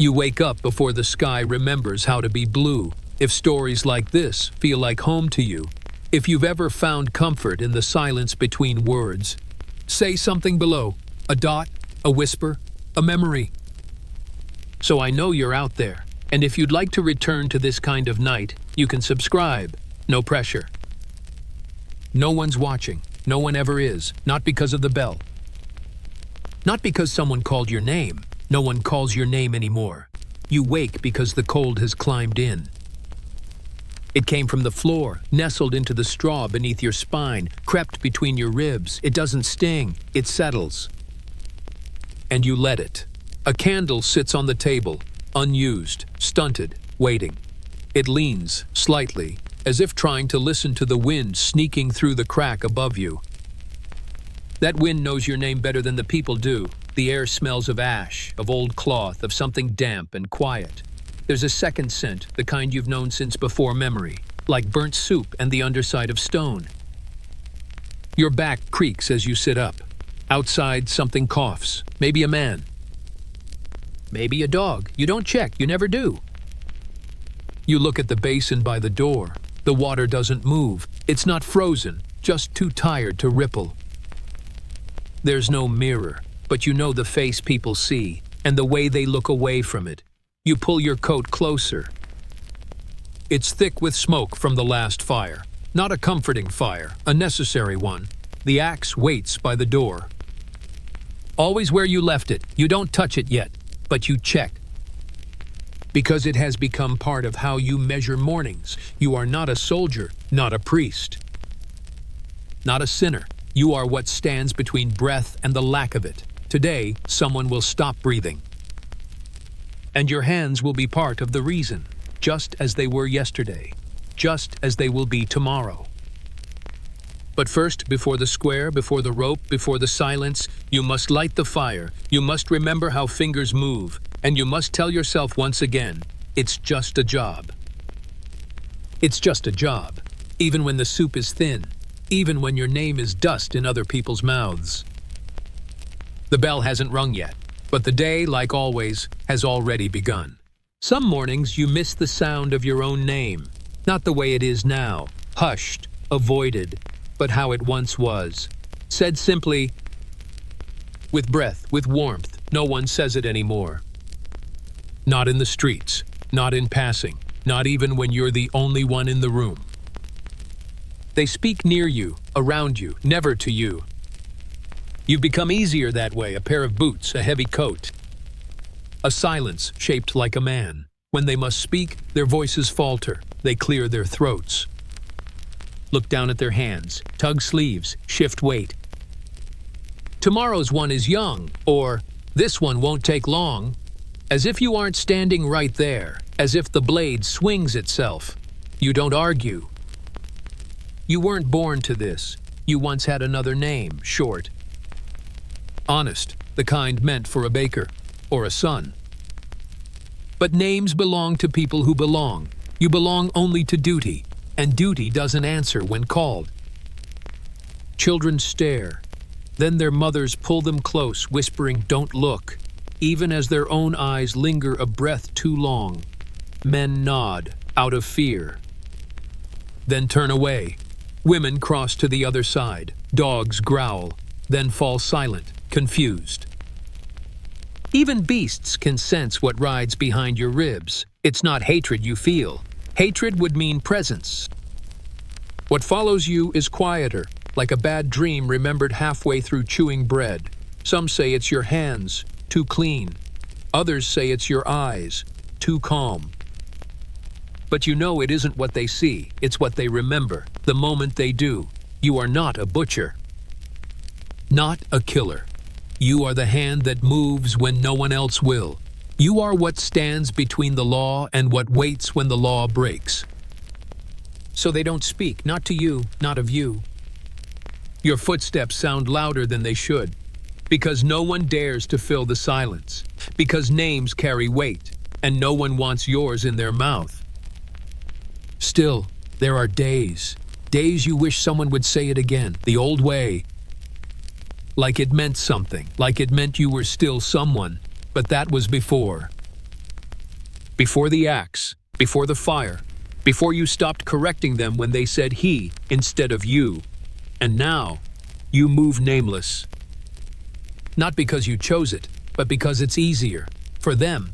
You wake up before the sky remembers how to be blue. If stories like this feel like home to you, if you've ever found comfort in the silence between words, say something below. A dot, a whisper, a memory. So I know you're out there, and if you'd like to return to this kind of night, you can subscribe. No pressure. No one's watching. No one ever is. Not because of the bell. Not because someone called your name. No one calls your name anymore. You wake because the cold has climbed in. It came from the floor, nestled into the straw beneath your spine, crept between your ribs. It doesn't sting, it settles. And you let it. A candle sits on the table, unused, stunted, waiting. It leans, slightly, as if trying to listen to the wind sneaking through the crack above you. That wind knows your name better than the people do. The air smells of ash, of old cloth, of something damp and quiet. There's a second scent, the kind you've known since before memory, like burnt soup and the underside of stone. Your back creaks as you sit up. Outside, something coughs. Maybe a man. Maybe a dog. You don't check. You never do. You look at the basin by the door. The water doesn't move. It's not frozen, just too tired to ripple. There's no mirror, but you know the face people see, and the way they look away from it. You pull your coat closer. It's thick with smoke from the last fire. Not a comforting fire, a necessary one. The axe waits by the door. Always where you left it. You don't touch it yet, but you check. Because it has become part of how you measure mornings. You are not a soldier, not a priest. Not a sinner. You are what stands between breath and the lack of it. Today, someone will stop breathing. And your hands will be part of the reason, just as they were yesterday, just as they will be tomorrow. But first, before the square, before the rope, before the silence, you must light the fire, you must remember how fingers move, and you must tell yourself once again, it's just a job. It's just a job, even when the soup is thin, even when your name is dust in other people's mouths. The bell hasn't rung yet. But the day, like always, has already begun. Some mornings you miss the sound of your own name, not the way it is now, hushed, avoided, but how it once was. Said simply, with breath, with warmth, no one says it anymore. Not in the streets, not in passing, not even when you're the only one in the room. They speak near you, around you, never to you. You've become easier that way, a pair of boots, a heavy coat. A silence shaped like a man. When they must speak, their voices falter. They clear their throats. Look down at their hands, tug sleeves, shift weight. Tomorrow's one is young, or this one won't take long. As if you aren't standing right there, as if the blade swings itself. You don't argue. You weren't born to this. You once had another name, short. Honest, the kind meant for a baker, or a son. But names belong to people who belong. You belong only to duty, and duty doesn't answer when called. Children stare. Then their mothers pull them close, whispering, "Don't look," even as their own eyes linger a breath too long. Men nod, out of fear. Then turn away. Women cross to the other side. Dogs growl, then fall silent. Confused. Even beasts can sense what rides behind your ribs. It's not hatred you feel. Hatred would mean presence. What follows you is quieter, like a bad dream remembered halfway through chewing bread. Some say it's your hands, too clean. Others say it's your eyes, too calm. But you know it isn't what they see, it's what they remember, the moment they do. You are not a butcher. Not a killer. You are the hand that moves when no one else will. You are what stands between the law and what waits when the law breaks. So they don't speak, not to you, not of you. Your footsteps sound louder than they should, because no one dares to fill the silence, because names carry weight, and no one wants yours in their mouth. Still, there are days you wish someone would say it again, the old way. Like it meant something, like it meant you were still someone, but that was before. Before the axe, before the fire, before you stopped correcting them when they said he instead of you. And now, you move nameless. Not because you chose it, but because it's easier. For them.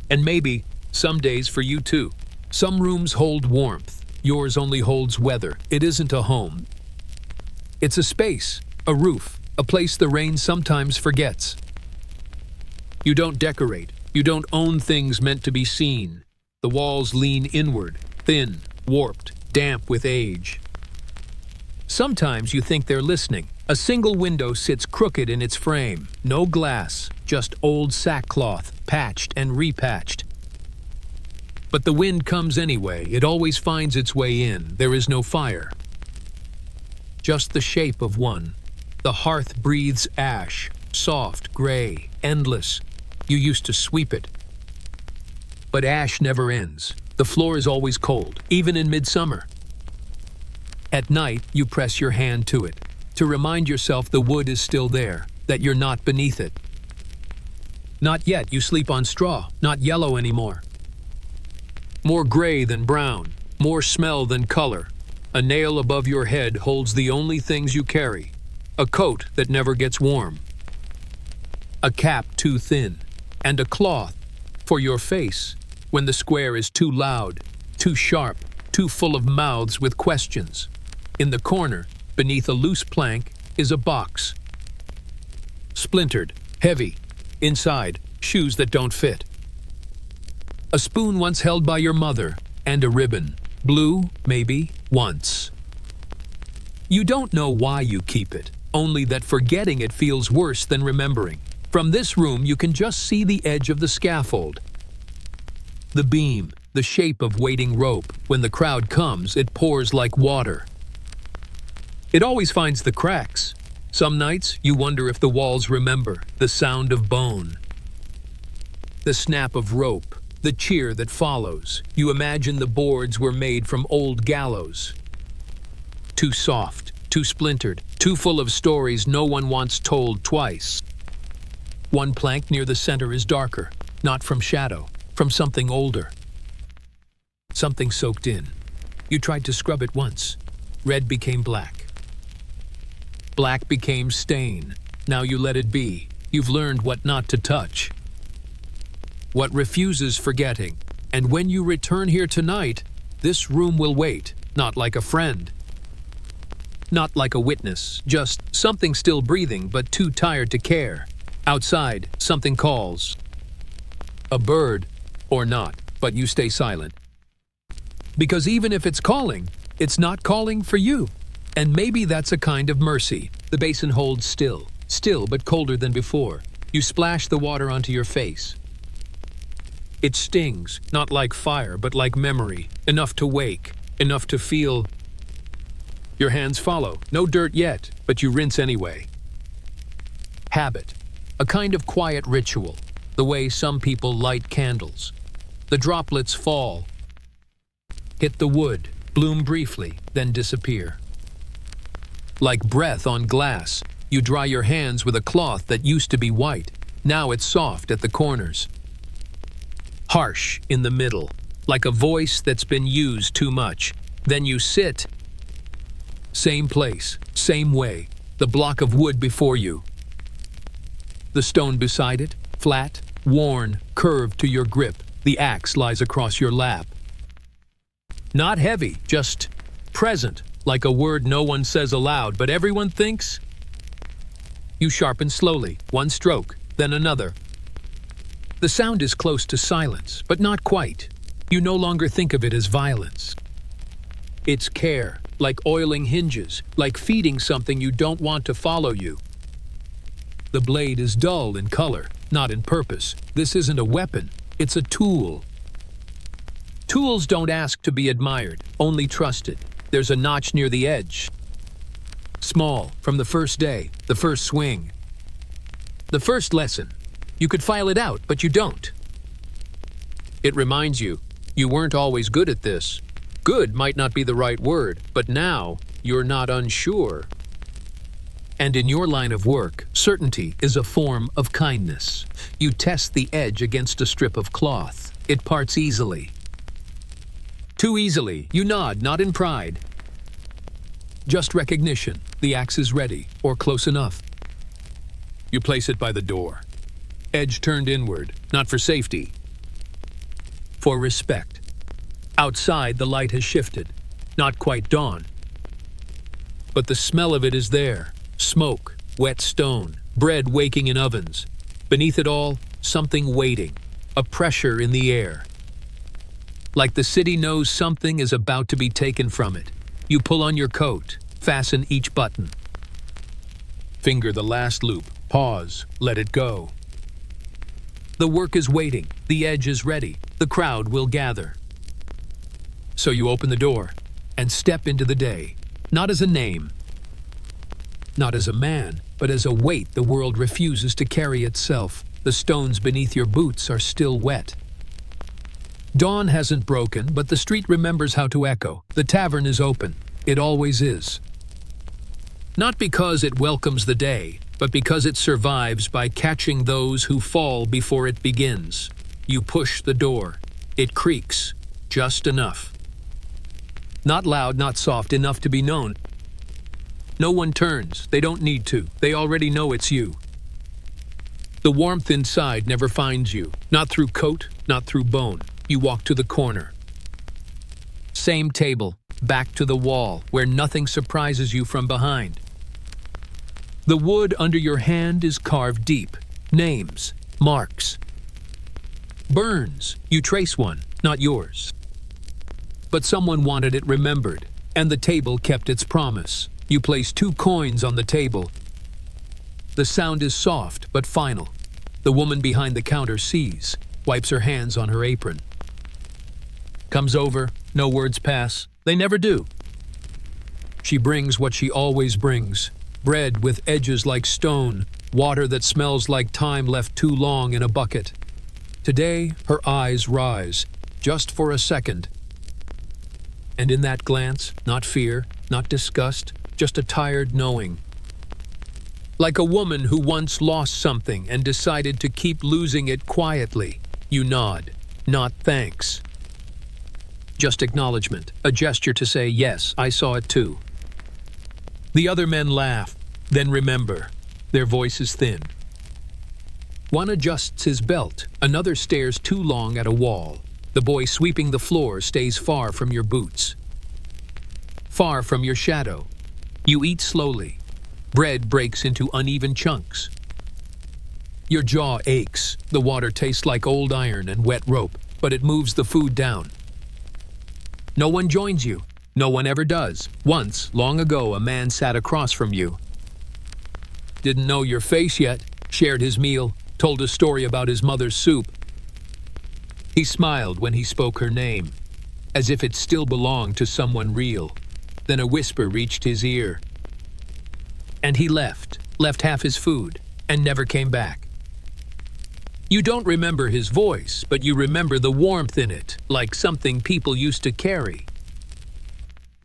And maybe, some days for you too. Some rooms hold warmth. Yours only holds weather. It isn't a home. It's a space, a roof, a place the rain sometimes forgets. You don't decorate. You don't own things meant to be seen. The walls lean inward, thin, warped, damp with age. Sometimes you think they're listening. A single window sits crooked in its frame. No glass, just old sackcloth, patched and repatched. But the wind comes anyway. It always finds its way in. There is no fire. Just the shape of one. The hearth breathes ash, soft, gray, endless. You used to sweep it. But ash never ends. The floor is always cold, even in midsummer. At night, you press your hand to it, to remind yourself the wood is still there, that you're not beneath it. Not yet, you sleep on straw, not yellow anymore. More gray than brown, more smell than color. A nail above your head holds the only things you carry. A coat that never gets warm. A cap too thin, and a cloth for your face when the square is too loud, too sharp, too full of mouths with questions. In the corner, beneath a loose plank, is a box. Splintered, heavy. Inside, shoes that don't fit. A spoon once held by your mother, and a ribbon. Blue, maybe, once. You don't know why you keep it, only that forgetting it feels worse than remembering. From this room, you can just see the edge of the scaffold. The beam, the shape of waiting rope. When the crowd comes, it pours like water. It always finds the cracks. Some nights, you wonder if the walls remember the sound of bone. The snap of rope, the cheer that follows. You imagine the boards were made from old gallows. Too soft, too splintered, too full of stories no one wants told twice. One plank near the center is darker, not from shadow, from something older. Something soaked in. You tried to scrub it once. Red became black. Black became stain. Now you let it be. You've learned what not to touch. What refuses forgetting. And when you return here tonight, this room will wait, not like a friend. Not like a witness, just something still breathing but too tired to care. Outside, something calls. A bird, or not, but you stay silent. Because even if it's calling, it's not calling for you. And maybe that's a kind of mercy. The basin holds still but colder than before. You splash the water onto your face. It stings, not like fire, but like memory, enough to wake, enough to feel. Your hands follow, no dirt yet, but you rinse anyway. Habit, a kind of quiet ritual, the way some people light candles. The droplets fall, hit the wood, bloom briefly, then disappear. Like breath on glass, you dry your hands with a cloth that used to be white. Now it's soft at the corners. Harsh in the middle, like a voice that's been used too much. Then you sit. Same place, same way, the block of wood before you. The stone beside it, flat, worn, curved to your grip. The axe lies across your lap. Not heavy, just present, like a word no one says aloud, but everyone thinks. You sharpen slowly, one stroke, then another. The sound is close to silence, but not quite. You no longer think of it as violence. It's care, like oiling hinges, like feeding something you don't want to follow you. The blade is dull in color, not in purpose. This isn't a weapon, it's a tool. Tools don't ask to be admired, only trusted. There's a notch near the edge. Small, from the first day, the first swing. The first lesson. You could file it out, but you don't. It reminds you, you weren't always good at this. Good might not be the right word, but now you're not unsure. And in your line of work, certainty is a form of kindness. You test the edge against a strip of cloth. It parts easily. Too easily. You nod, not in pride. Just recognition. The axe is ready, or close enough. You place it by the door. Edge turned inward, not for safety. For respect. Outside, the light has shifted. Not quite dawn. But the smell of it is there. Smoke, wet stone, bread waking in ovens. Beneath it all, something waiting. A pressure in the air. Like the city knows something is about to be taken from it. You pull on your coat, fasten each button. Finger the last loop, pause, let it go. The work is waiting, the edge is ready, the crowd will gather. So you open the door and step into the day, not as a name, not as a man, but as a weight the world refuses to carry itself. The stones beneath your boots are still wet. Dawn hasn't broken, but the street remembers how to echo. The tavern is open. It always is. Not because it welcomes the day, but because it survives by catching those who fall before it begins. You push the door. It creaks, just enough. Not loud, not soft, enough to be known. No one turns. They don't need to. They already know it's you. The warmth inside never finds you. Not through coat, not through bone. You walk to the corner. Same table, back to the wall, where nothing surprises you from behind. The wood under your hand is carved deep. Names, marks. Burns. You trace one, not yours. But someone wanted it remembered, and the table kept its promise. You place 2 coins on the table. The sound is soft, but final. The woman behind the counter sees, wipes her hands on her apron. Comes over, no words pass. They never do. She brings what she always brings. Bread with edges like stone, water that smells like time left too long in a bucket. Today, her eyes rise, just for a second. And in that glance, not fear, not disgust, just a tired knowing. Like a woman who once lost something and decided to keep losing it quietly, you nod, not thanks. Just acknowledgement, a gesture to say, yes, I saw it too. The other men laugh, then remember. Their voice is thin. One adjusts his belt, another stares too long at a wall. The boy sweeping the floor stays far from your boots. Far from your shadow. You eat slowly. Bread breaks into uneven chunks. Your jaw aches. The water tastes like old iron and wet rope, but it moves the food down. No one joins you. No one ever does. Once, long ago, a man sat across from you. Didn't know your face yet, shared his meal, told a story about his mother's soup. He smiled when he spoke her name, as if it still belonged to someone real. Then a whisper reached his ear. And he left half his food, and never came back. You don't remember his voice, but you remember the warmth in it, like something people used to carry.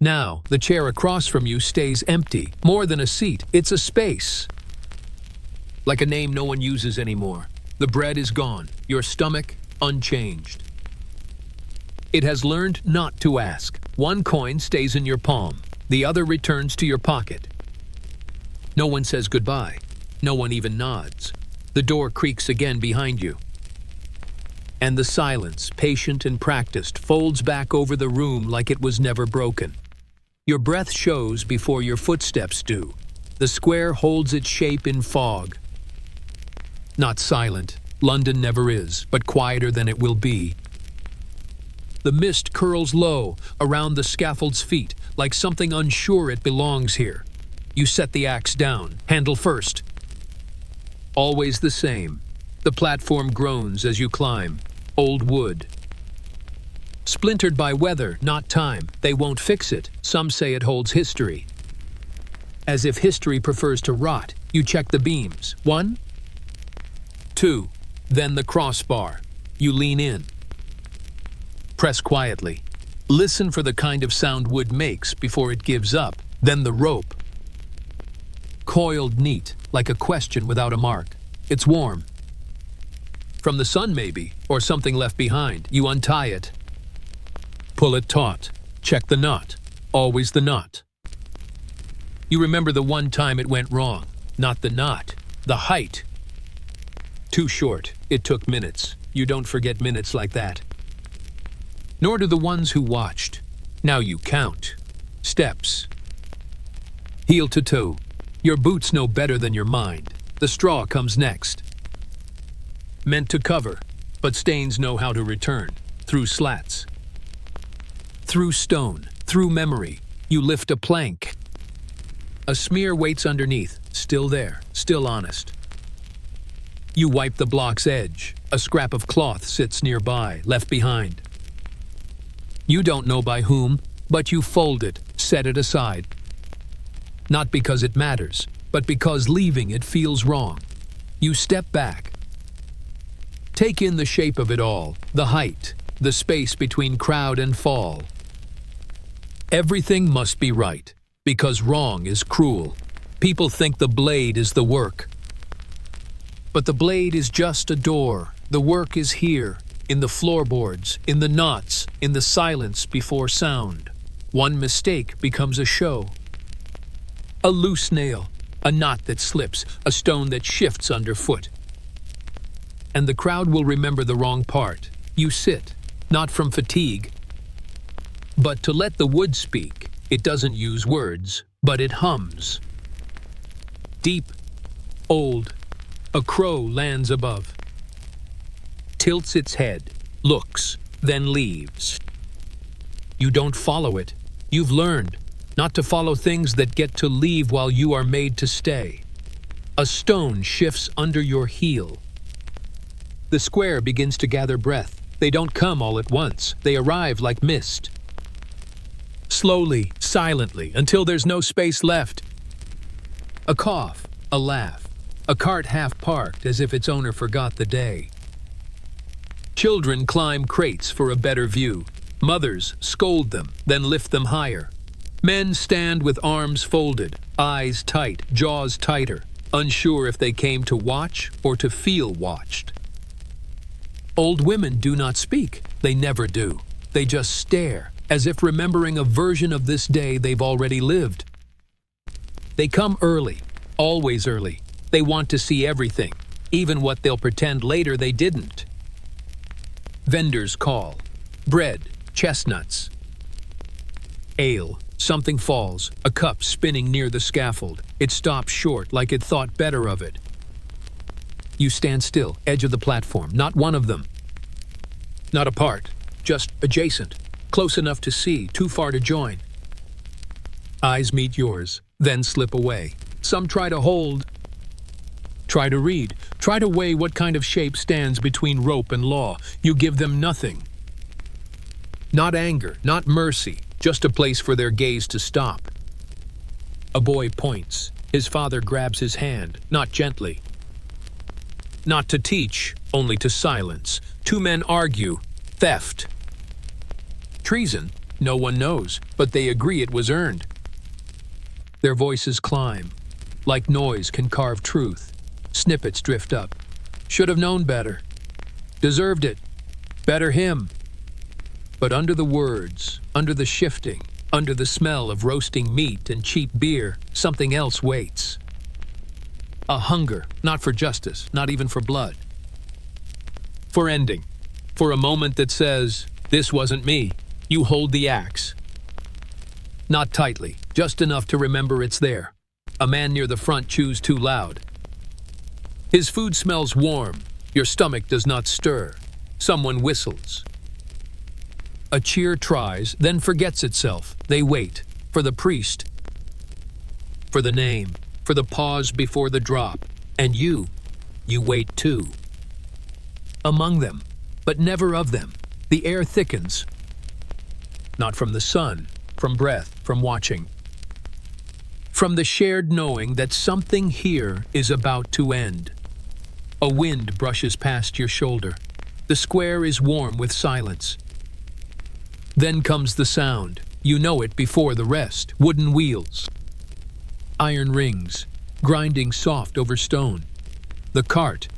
Now, the chair across from you stays empty. More than a seat, it's a space. Like a name no one uses anymore. The bread is gone, your stomach unchanged. It has learned not to ask. 1 coin stays in your palm, the other returns to your pocket. No one says goodbye. No one even nods. The door creaks again behind you. And the silence, patient and practiced, folds back over the room like it was never broken. Your breath shows before your footsteps do. The square holds its shape in fog. Not silent. London never is, but quieter than it will be. The mist curls low around the scaffold's feet, like something unsure it belongs here. You set the axe down, handle first. Always the same. The platform groans as you climb. Old wood. Splintered by weather, not time. They won't fix it. Some say it holds history. As if history prefers to rot, you check the beams. 1, 2, then the crossbar. You lean in. Press quietly. Listen for the kind of sound wood makes before it gives up. Then the rope. Coiled neat, like a question without a mark. It's warm. From the sun maybe, or something left behind. You untie it. Pull it taut. Check the knot. Always the knot. You remember the one time it went wrong. Not the knot. The height. Too short. It took minutes. You don't forget minutes like that. Nor do the ones who watched. Now you count. Steps. Heel to toe. Your boots know better than your mind. The straw comes next. Meant to cover, but stains know how to return. Through slats. Through stone. Through memory. You lift a plank. A smear waits underneath. Still there. Still honest. You wipe the block's edge. A scrap of cloth sits nearby, left behind. You don't know by whom, but you fold it, set it aside. Not because it matters, but because leaving it feels wrong. You step back. Take in the shape of it all, the height, the space between crowd and fall. Everything must be right, because wrong is cruel. People think the blade is the work. But the blade is just a door. The work is here, in the floorboards, in the knots, in the silence before sound. One mistake becomes a show. A loose nail, a knot that slips, a stone that shifts underfoot. And the crowd will remember the wrong part. You sit, not from fatigue, but to let the wood speak. It doesn't use words, but it hums. Deep, old, a crow lands above. Tilts its head, looks, then leaves. You don't follow it. You've learned not to follow things that get to leave while you are made to stay. A stone shifts under your heel. The square begins to gather breath. They don't come all at once. They arrive like mist. Slowly, silently, until there's no space left. A cough, a laugh, a cart half parked as if its owner forgot the day. Children climb crates for a better view. Mothers scold them, then lift them higher. Men stand with arms folded, eyes tight, jaws tighter, unsure if they came to watch or to feel watched. Old women do not speak. They never do. They just stare, as if remembering a version of this day they've already lived. They come early, always early. They want to see everything, even what they'll pretend later they didn't. Vendors call. Bread, chestnuts. Ale. Something falls, a cup spinning near the scaffold. It stops short, like it thought better of it. You stand still, edge of the platform, not one of them. Not apart, just adjacent, close enough to see, too far to join. Eyes meet yours, then slip away. Some try to hold. Try to read. Try to weigh what kind of shape stands between rope and law. You give them nothing. Not anger, not mercy. Just a place for their gaze to stop. A boy points. His father grabs his hand, not gently. Not to teach, only to silence. Two men argue. Theft. Treason? No one knows, but they agree it was earned. Their voices climb. Like noise can carve truth. Snippets drift up. Should have known better. Deserved it. Better him. But under the words, under the shifting, under the smell of roasting meat and cheap beer, something else waits. A hunger, not for justice, not even for blood. For ending. For a moment that says, this wasn't me. You hold the axe. Not tightly, just enough to remember it's there. A man near the front chews too loud. His food smells warm. Your stomach does not stir. Someone whistles. A cheer tries, then forgets itself. They wait. For the priest. For the name. For the pause before the drop. And you wait too. Among them, but never of them. The air thickens. Not from the sun, from breath, from watching. From the shared knowing that something here is about to end. A wind brushes past your shoulder. The square is warm with silence. Then comes the sound. You know it before the rest. Wooden wheels. Iron rings, grinding soft over stone. The cart.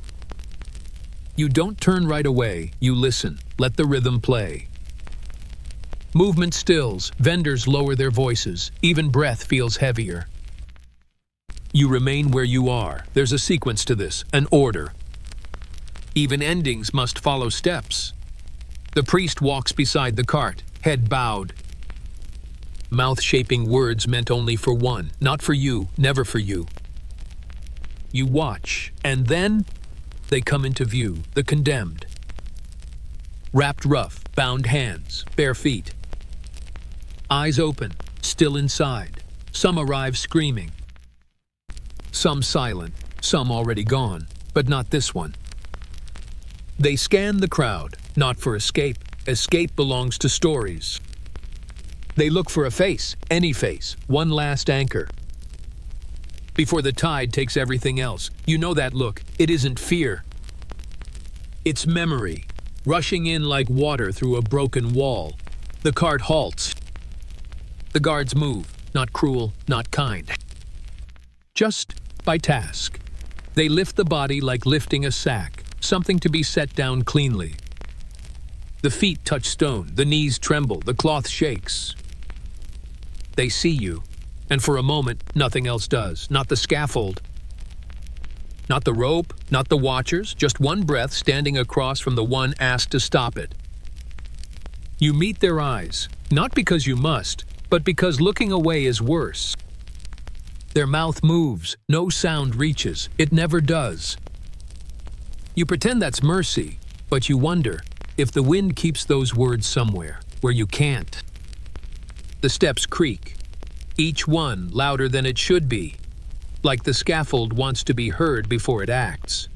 You don't turn right away, you listen, let the rhythm play. Movement stills, vendors lower their voices, even breath feels heavier. You remain where you are. There's a sequence to this, an order. Even endings must follow steps. The priest walks beside the cart, head bowed. Mouth shaping words meant only for one, not for you, never for you. You watch, and then they come into view, the condemned. Wrapped rough, bound hands, bare feet. Eyes open, still inside. Some arrive screaming. Some silent, some already gone, but not this one. They scan the crowd, not for escape. Escape belongs to stories. They look for a face, any face, one last anchor. Before the tide takes everything else, you know that look. It isn't fear. It's memory, rushing in like water through a broken wall. The cart halts. The guards move, not cruel, not kind. Just by task. They lift the body like lifting a sack, something to be set down cleanly. The feet touch stone, the knees tremble, the cloth shakes. They see you, and for a moment, nothing else does. Not the scaffold, not the rope, not the watchers, just one breath standing across from the one asked to stop it. You meet their eyes, not because you must, but because looking away is worse. Their mouth moves, no sound reaches, it never does. You pretend that's mercy, but you wonder if the wind keeps those words somewhere, where you can't. The steps creak, each one louder than it should be, like the scaffold wants to be heard before it acts.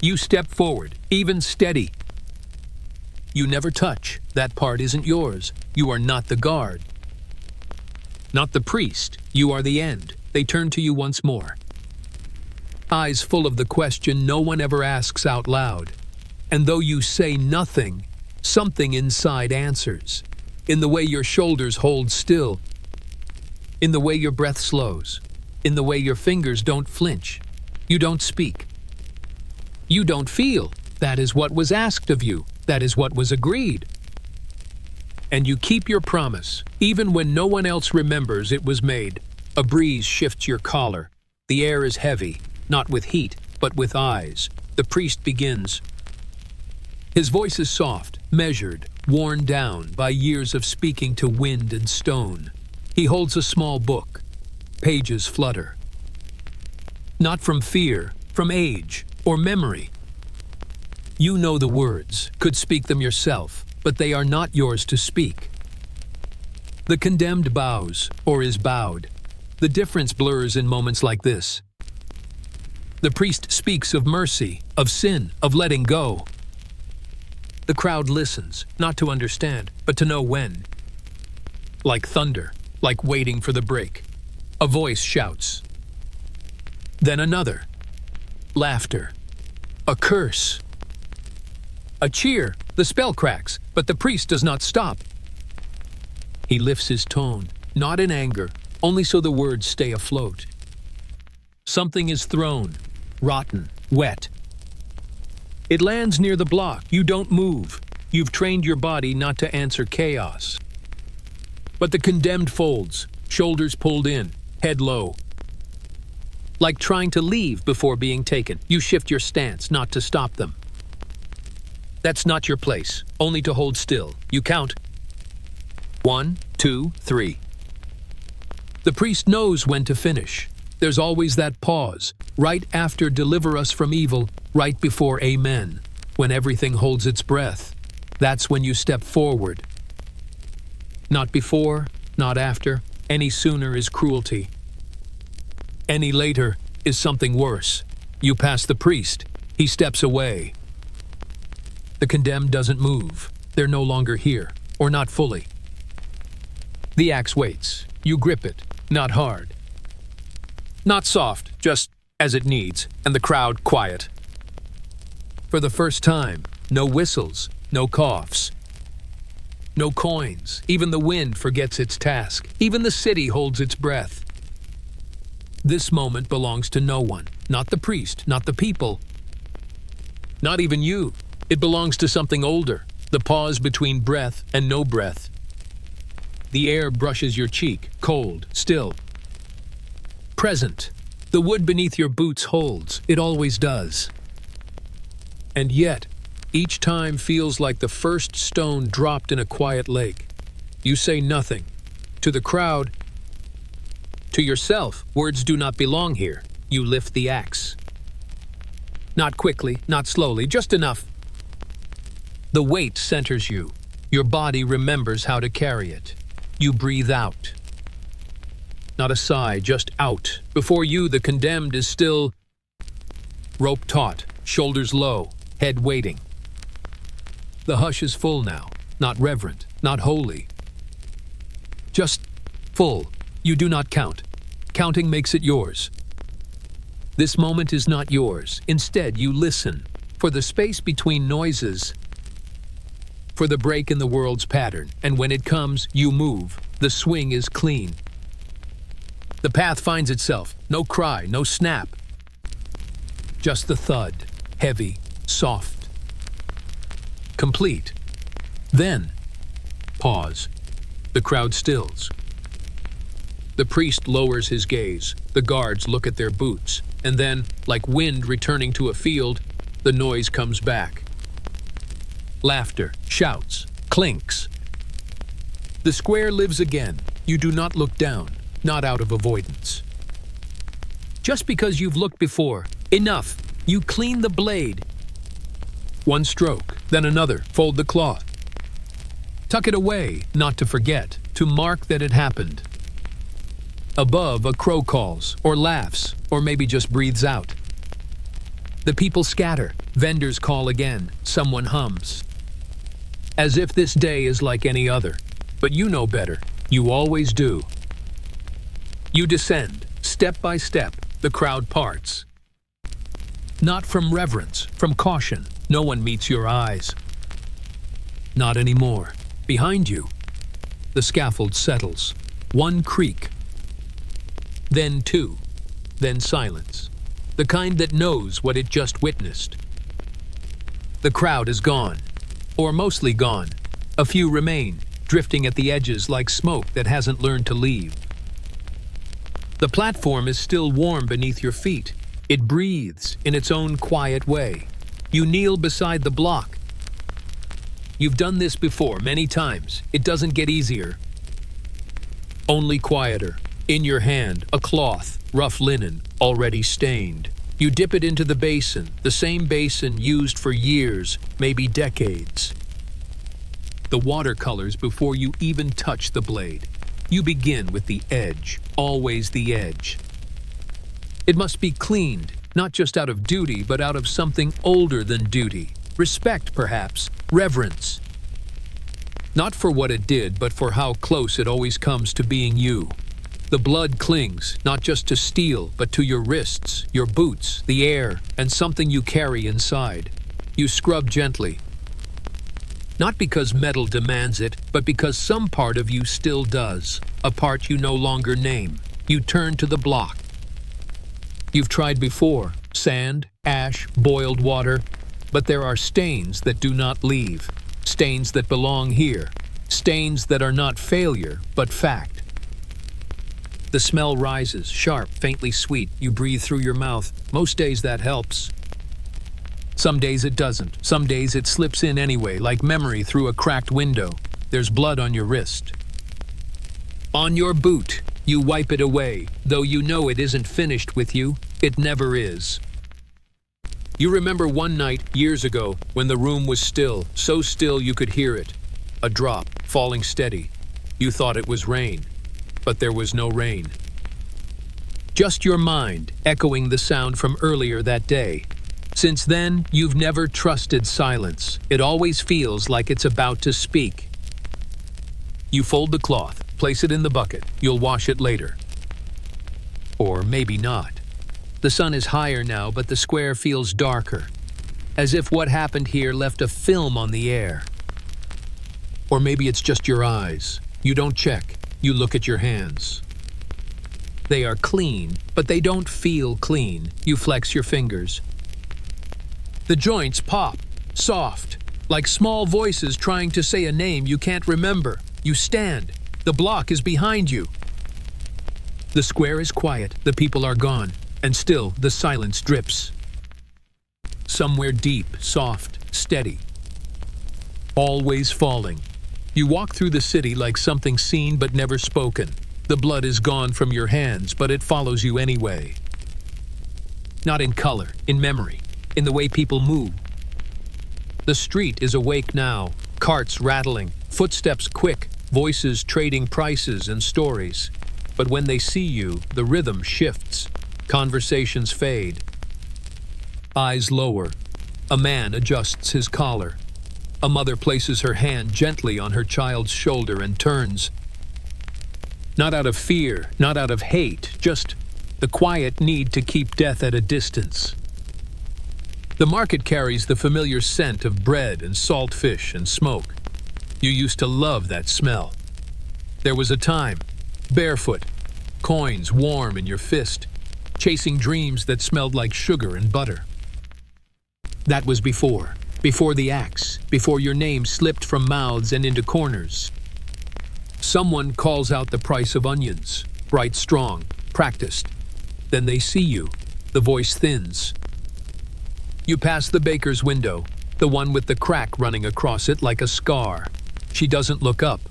You step forward, even steady. You never touch, that part isn't yours. You are not the guard. Not the priest, you are the end. They turn to you once more. Eyes full of the question no one ever asks out loud. And though you say nothing, something inside answers. In the way your shoulders hold still. In the way your breath slows. In the way your fingers don't flinch. You don't speak. You don't feel. That is what was asked of you. That is what was agreed. And you keep your promise, even when no one else remembers it was made. A breeze shifts your collar. The air is heavy, not with heat, but with eyes. The priest begins. His voice is soft, measured, worn down by years of speaking to wind and stone. He holds a small book. Pages flutter. Not from fear, from age, or memory. You know the words, could speak them yourself, but they are not yours to speak. The condemned bows, or is bowed. The difference blurs in moments like this. The priest speaks of mercy, of sin, of letting go. The crowd listens, not to understand, but to know when. Like thunder, like waiting for the break. A voice shouts. Then another. Laughter. A curse. A cheer. The spell cracks, but the priest does not stop. He lifts his tone, not in anger, only so the words stay afloat. Something is thrown, rotten, wet. It lands near the block. You don't move. You've trained your body not to answer chaos. But the condemned folds, shoulders pulled in, head low. Like trying to leave before being taken, you shift your stance, not to stop them. That's not your place, only to hold still. You count. 1, 2, 3. The priest knows when to finish. There's always that pause, right after deliver us from evil, right before amen, when everything holds its breath. That's when you step forward. Not before, not after. Any sooner is cruelty. Any later is something worse. You pass the priest. He steps away. The condemned doesn't move. They're no longer here, or not fully. The axe waits. You grip it, not hard. Not soft, just as it needs, and the crowd quiet. For the first time, no whistles, no coughs. No coins. Even the wind forgets its task. Even the city holds its breath. This moment belongs to no one. Not the priest, not the people. not even you. It belongs to something older, the pause between breath and no breath. The air brushes your cheek, cold, still. Present. The wood beneath your boots holds, it always does. And yet, each time feels like the first stone dropped in a quiet lake. You say nothing. To the crowd, to yourself, words do not belong here. You lift the axe. Not quickly, not slowly, just enough. The weight centers you. Your body remembers how to carry it. You breathe out. Not a sigh, just out. Before you, the condemned is still rope taut, shoulders low, head waiting. The hush is full now, not reverent, not holy. Just full. You do not count. Counting makes it yours. This moment is not yours. Instead, you listen for the space between noises, for the break in the world's pattern, and when it comes, you move. The swing is clean. The path finds itself. No cry, no snap. Just the thud, heavy, soft. Complete. Then, pause. The crowd stills. The priest lowers his gaze. The guards look at their boots. And then, like wind returning to a field, the noise comes back. Laughter, shouts, clinks. The square lives again. You do not look down, not out of avoidance. Just because you've looked before, enough. You clean the blade. One stroke, then another. Fold the cloth. Tuck it away, not to forget, to mark that it happened. Above, a crow calls, or laughs, or maybe just breathes out. The people scatter. Vendors call again. Someone hums. As if this day is like any other. But you know better. You always do. You descend, step by step. The crowd parts. Not from reverence, from caution. No one meets your eyes. Not anymore. Behind you, the scaffold settles. One creak. Then two. Then silence. The kind that knows what it just witnessed. The crowd is gone. Or mostly gone. A few remain, drifting at the edges like smoke that hasn't learned to leave. The platform is still warm beneath your feet. It breathes in its own quiet way. You kneel beside the block. You've done this before, many times. It doesn't get easier. Only quieter. In your hand, a cloth, rough linen, already stained. You dip it into the basin, the same basin used for years, maybe decades. The watercolors before you even touch the blade. You begin with the edge, always the edge. It must be cleaned, not just out of duty, but out of something older than duty. Respect, perhaps, reverence. Not for what it did, but for how close it always comes to being you. The blood clings, not just to steel, but to your wrists, your boots, the air, and something you carry inside. You scrub gently. Not because metal demands it, but because some part of you still does. A part you no longer name. You turn to the block. You've tried before. Sand, ash, boiled water. But there are stains that do not leave. Stains that belong here. Stains that are not failure, but fact. The smell rises, sharp, faintly sweet. You breathe through your mouth. Most days that helps. Some days it doesn't. Some days it slips in anyway, like memory through a cracked window. There's blood on your wrist. On your boot. You wipe it away, though you know it isn't finished with you. It never is. You remember one night, years ago, when the room was still, so still you could hear it. A drop, falling steady. You thought it was rain. But there was no rain. Just your mind, echoing the sound from earlier that day. Since then, you've never trusted silence. It always feels like it's about to speak. You fold the cloth, place it in the bucket. You'll wash it later. Or maybe not. The sun is higher now, but the square feels darker. As if what happened here left a film on the air. Or maybe it's just your eyes. You don't check. You look at your hands. They are clean, but they don't feel clean. You flex your fingers. The joints pop, soft, like small voices trying to say a name you can't remember. You stand. The block is behind you. The square is quiet, the people are gone, and still the silence drips. Somewhere deep, soft, steady. Always falling. You walk through the city like something seen but never spoken. The blood is gone from your hands, but it follows you anyway. Not in color, in memory, in the way people move. The street is awake now, carts rattling, footsteps quick, voices trading prices and stories. But when they see you, the rhythm shifts. Conversations fade. Eyes lower. A man adjusts his collar. A mother places her hand gently on her child's shoulder and turns. Not out of fear, not out of hate, just the quiet need to keep death at a distance. The market carries the familiar scent of bread and salt fish and smoke. You used to love that smell. There was a time, barefoot, coins warm in your fist, chasing dreams that smelled like sugar and butter. That was before the axe, before your name slipped from mouths and into corners. Someone calls out the price of onions, bright, strong, practiced. Then they see you. The voice thins. You pass the baker's window, the one with the crack running across it like a scar. She doesn't look up.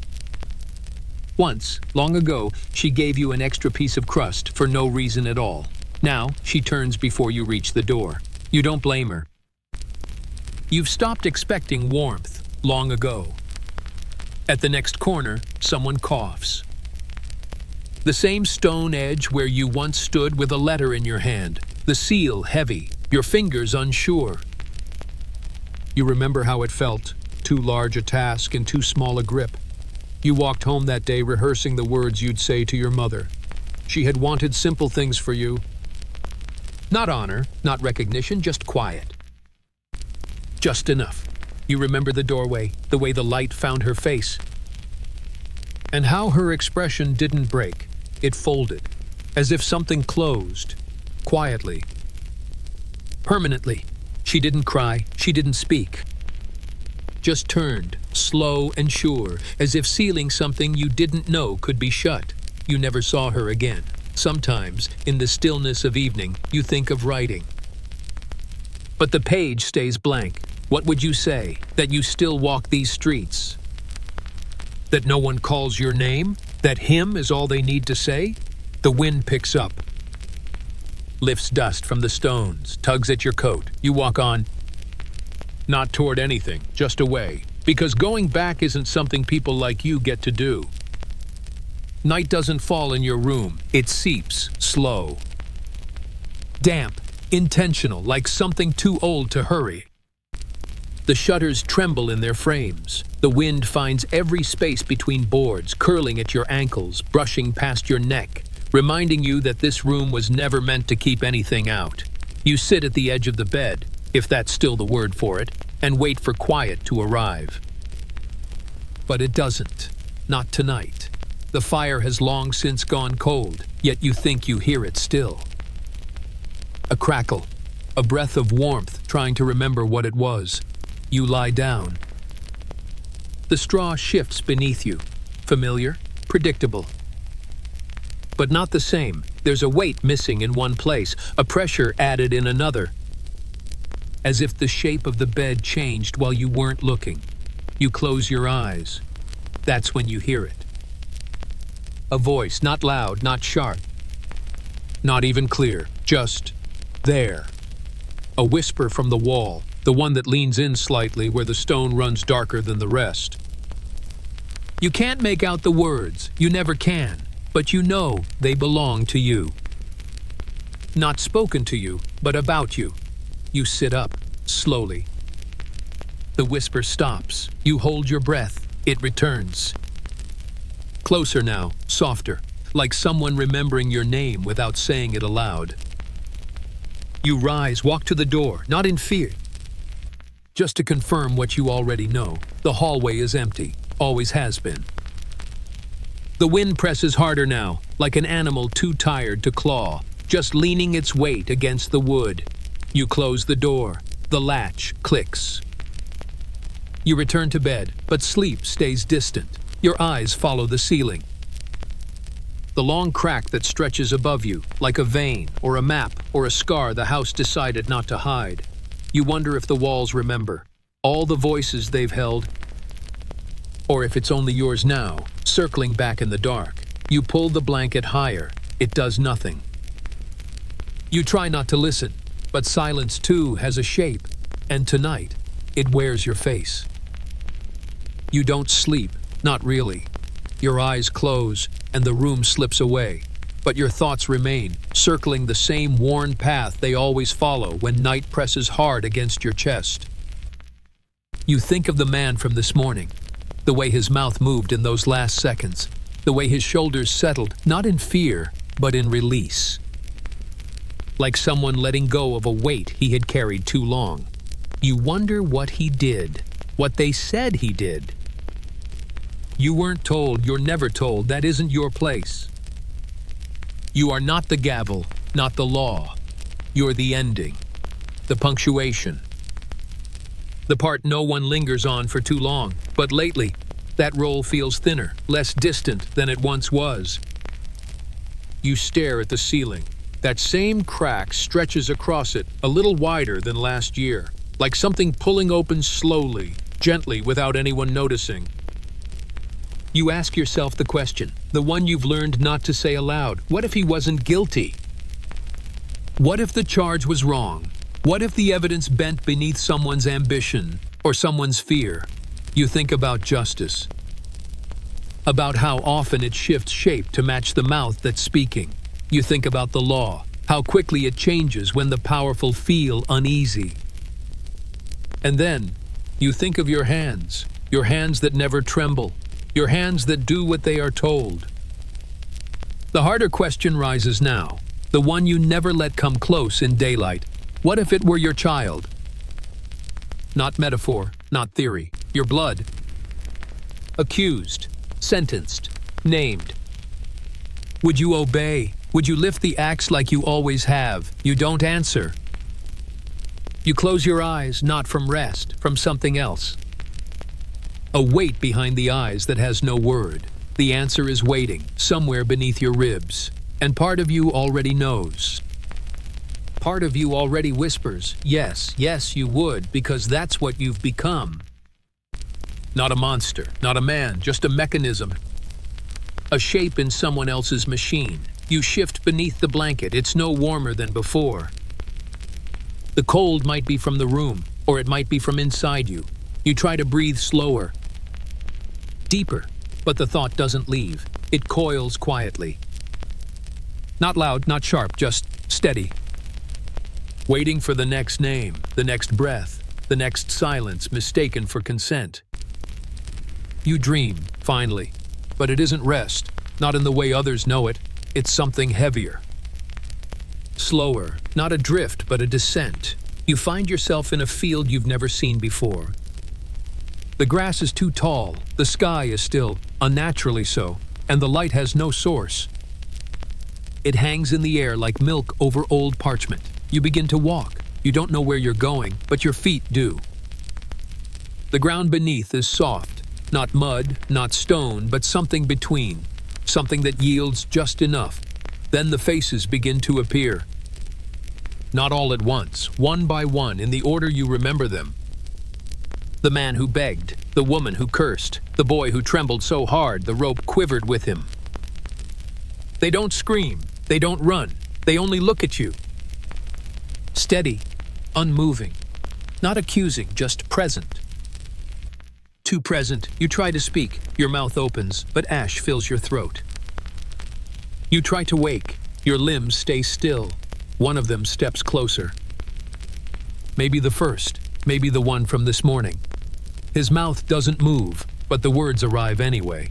Once, long ago, she gave you an extra piece of crust for no reason at all. Now, she turns before you reach the door. You don't blame her. You've stopped expecting warmth long ago. At the next corner, someone coughs. The same stone edge where you once stood with a letter in your hand, the seal heavy, your fingers unsure. You remember how it felt, too large a task and too small a grip. You walked home that day rehearsing the words you'd say to your mother. She had wanted simple things for you. Not honor, not recognition, just quiet. Just enough. You remember the doorway, the way the light found her face. And how her expression didn't break. It folded, as if something closed, quietly. Permanently. She didn't cry, she didn't speak. Just turned, slow and sure, as if sealing something you didn't know could be shut. You never saw her again. Sometimes, in the stillness of evening, you think of writing. But the page stays blank. What would you say? That you still walk these streets? That no one calls your name? That him is all they need to say? The wind picks up. Lifts dust from the stones, tugs at your coat. You walk on. Not toward anything, just away. Because going back isn't something people like you get to do. Night doesn't fall in your room. It seeps, slow. Damp, intentional, like something too old to hurry. The shutters tremble in their frames. The wind finds every space between boards, curling at your ankles, brushing past your neck, reminding you that this room was never meant to keep anything out. You sit at the edge of the bed, if that's still the word for it, and wait for quiet to arrive. But it doesn't. Not tonight. The fire has long since gone cold, yet you think you hear it still. A crackle, a breath of warmth trying to remember what it was. You lie down. The straw shifts beneath you. Familiar, predictable. But not the same. There's a weight missing in one place, a pressure added in another. As if the shape of the bed changed while you weren't looking. You close your eyes. That's when you hear it. A voice, not loud, not sharp. Not even clear, just there. A whisper from the wall, the one that leans in slightly where the stone runs darker than the rest. You can't make out the words, you never can, but you know they belong to you. Not spoken to you, but about you. You sit up, slowly. The whisper stops. You hold your breath. It returns. Closer now, softer, like someone remembering your name without saying it aloud. You rise, walk to the door, not in fear. Just to confirm what you already know, the hallway is empty, always has been. The wind presses harder now, like an animal too tired to claw, just leaning its weight against the wood. You close the door. The latch clicks. You return to bed, but sleep stays distant. Your eyes follow the ceiling. The long crack that stretches above you, like a vein or a map or a scar the house decided not to hide. You wonder if the walls remember all the voices they've held, or if it's only yours now, circling back in the dark. You pull the blanket higher. It does nothing. You try not to listen, but silence too has a shape, and tonight, it wears your face. You don't sleep, not really. Your eyes close, and the room slips away, but your thoughts remain, circling the same worn path they always follow when night presses hard against your chest. You think of the man from this morning, the way his mouth moved in those last seconds, the way his shoulders settled, not in fear, but in release. Like someone letting go of a weight he had carried too long. You wonder what he did, what they said he did. You weren't told, you're never told, that isn't your place. You are not the gavel, not the law. You're the ending, the punctuation. The part no one lingers on for too long, but lately, that role feels thinner, less distant than it once was. You stare at the ceiling. That same crack stretches across it, a little wider than last year, like something pulling open slowly, gently, without anyone noticing. You ask yourself the question, the one you've learned not to say aloud. What if he wasn't guilty? What if the charge was wrong? What if the evidence bent beneath someone's ambition or someone's fear? You think about justice, about how often it shifts shape to match the mouth that's speaking. You think about the law, how quickly it changes when the powerful feel uneasy. And then, you think of your hands that never tremble, your hands that do what they are told. The harder question rises now, the one you never let come close in daylight. What if it were your child? Not metaphor, not theory, your blood. Accused, sentenced, named. Would you obey? Would you lift the axe like you always have? You don't answer. You close your eyes, not from rest, from something else. A weight behind the eyes that has no word. The answer is waiting, somewhere beneath your ribs. And part of you already knows. Part of you already whispers, yes, yes, you would, because that's what you've become. Not a monster, not a man, just a mechanism. A shape in someone else's machine. You shift beneath the blanket, it's no warmer than before. The cold might be from the room, or it might be from inside you. You try to breathe slower, deeper, but the thought doesn't leave. It coils quietly. Not loud, not sharp, just steady. Waiting for the next name, the next breath, the next silence mistaken for consent. You dream, finally, but it isn't rest, not in the way others know it. It's something heavier. Slower, not a drift, but a descent. You find yourself in a field you've never seen before. The grass is too tall, the sky is still, unnaturally so, and the light has no source. It hangs in the air like milk over old parchment. You begin to walk. You don't know where you're going, but your feet do. The ground beneath is soft, not mud, not stone, but something between, something that yields just enough. Then the faces begin to appear. Not all at once, one by one, in the order you remember them. The man who begged, the woman who cursed, the boy who trembled so hard the rope quivered with him. They don't scream, they don't run, they only look at you. Steady, unmoving, not accusing, just present. Too present, you try to speak, your mouth opens, but ash fills your throat. You try to wake, your limbs stay still. One of them steps closer. Maybe the first, maybe the one from this morning. His mouth doesn't move, but the words arrive anyway.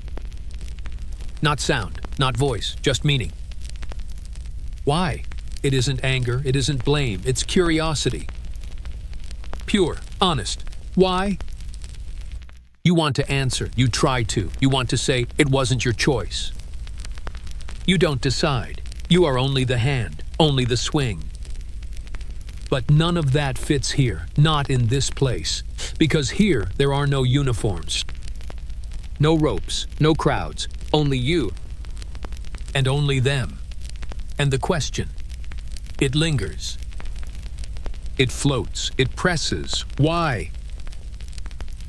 Not sound, not voice, just meaning. Why? It isn't anger, it isn't blame, it's curiosity. Pure, honest. Why? You want to answer, you try to. You want to say, it wasn't your choice. You don't decide. You are only the hand, only the swing. But none of that fits here, not in this place. Because here, there are no uniforms. No ropes, no crowds, only you. And only them. And the question, it lingers. It floats, it presses. Why?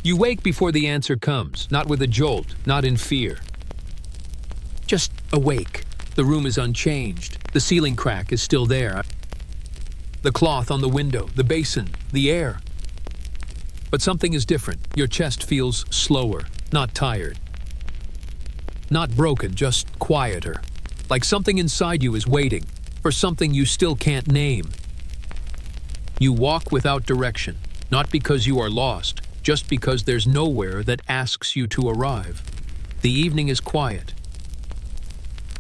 You wake before the answer comes, not with a jolt, not in fear. Just awake. The room is unchanged. The ceiling crack is still there. The cloth on the window, the basin, the air. But something is different. Your chest feels slower, not tired. Not broken, just quieter. Like something inside you is waiting for something you still can't name. You walk without direction, not because you are lost, just because there's nowhere that asks you to arrive. The evening is quiet.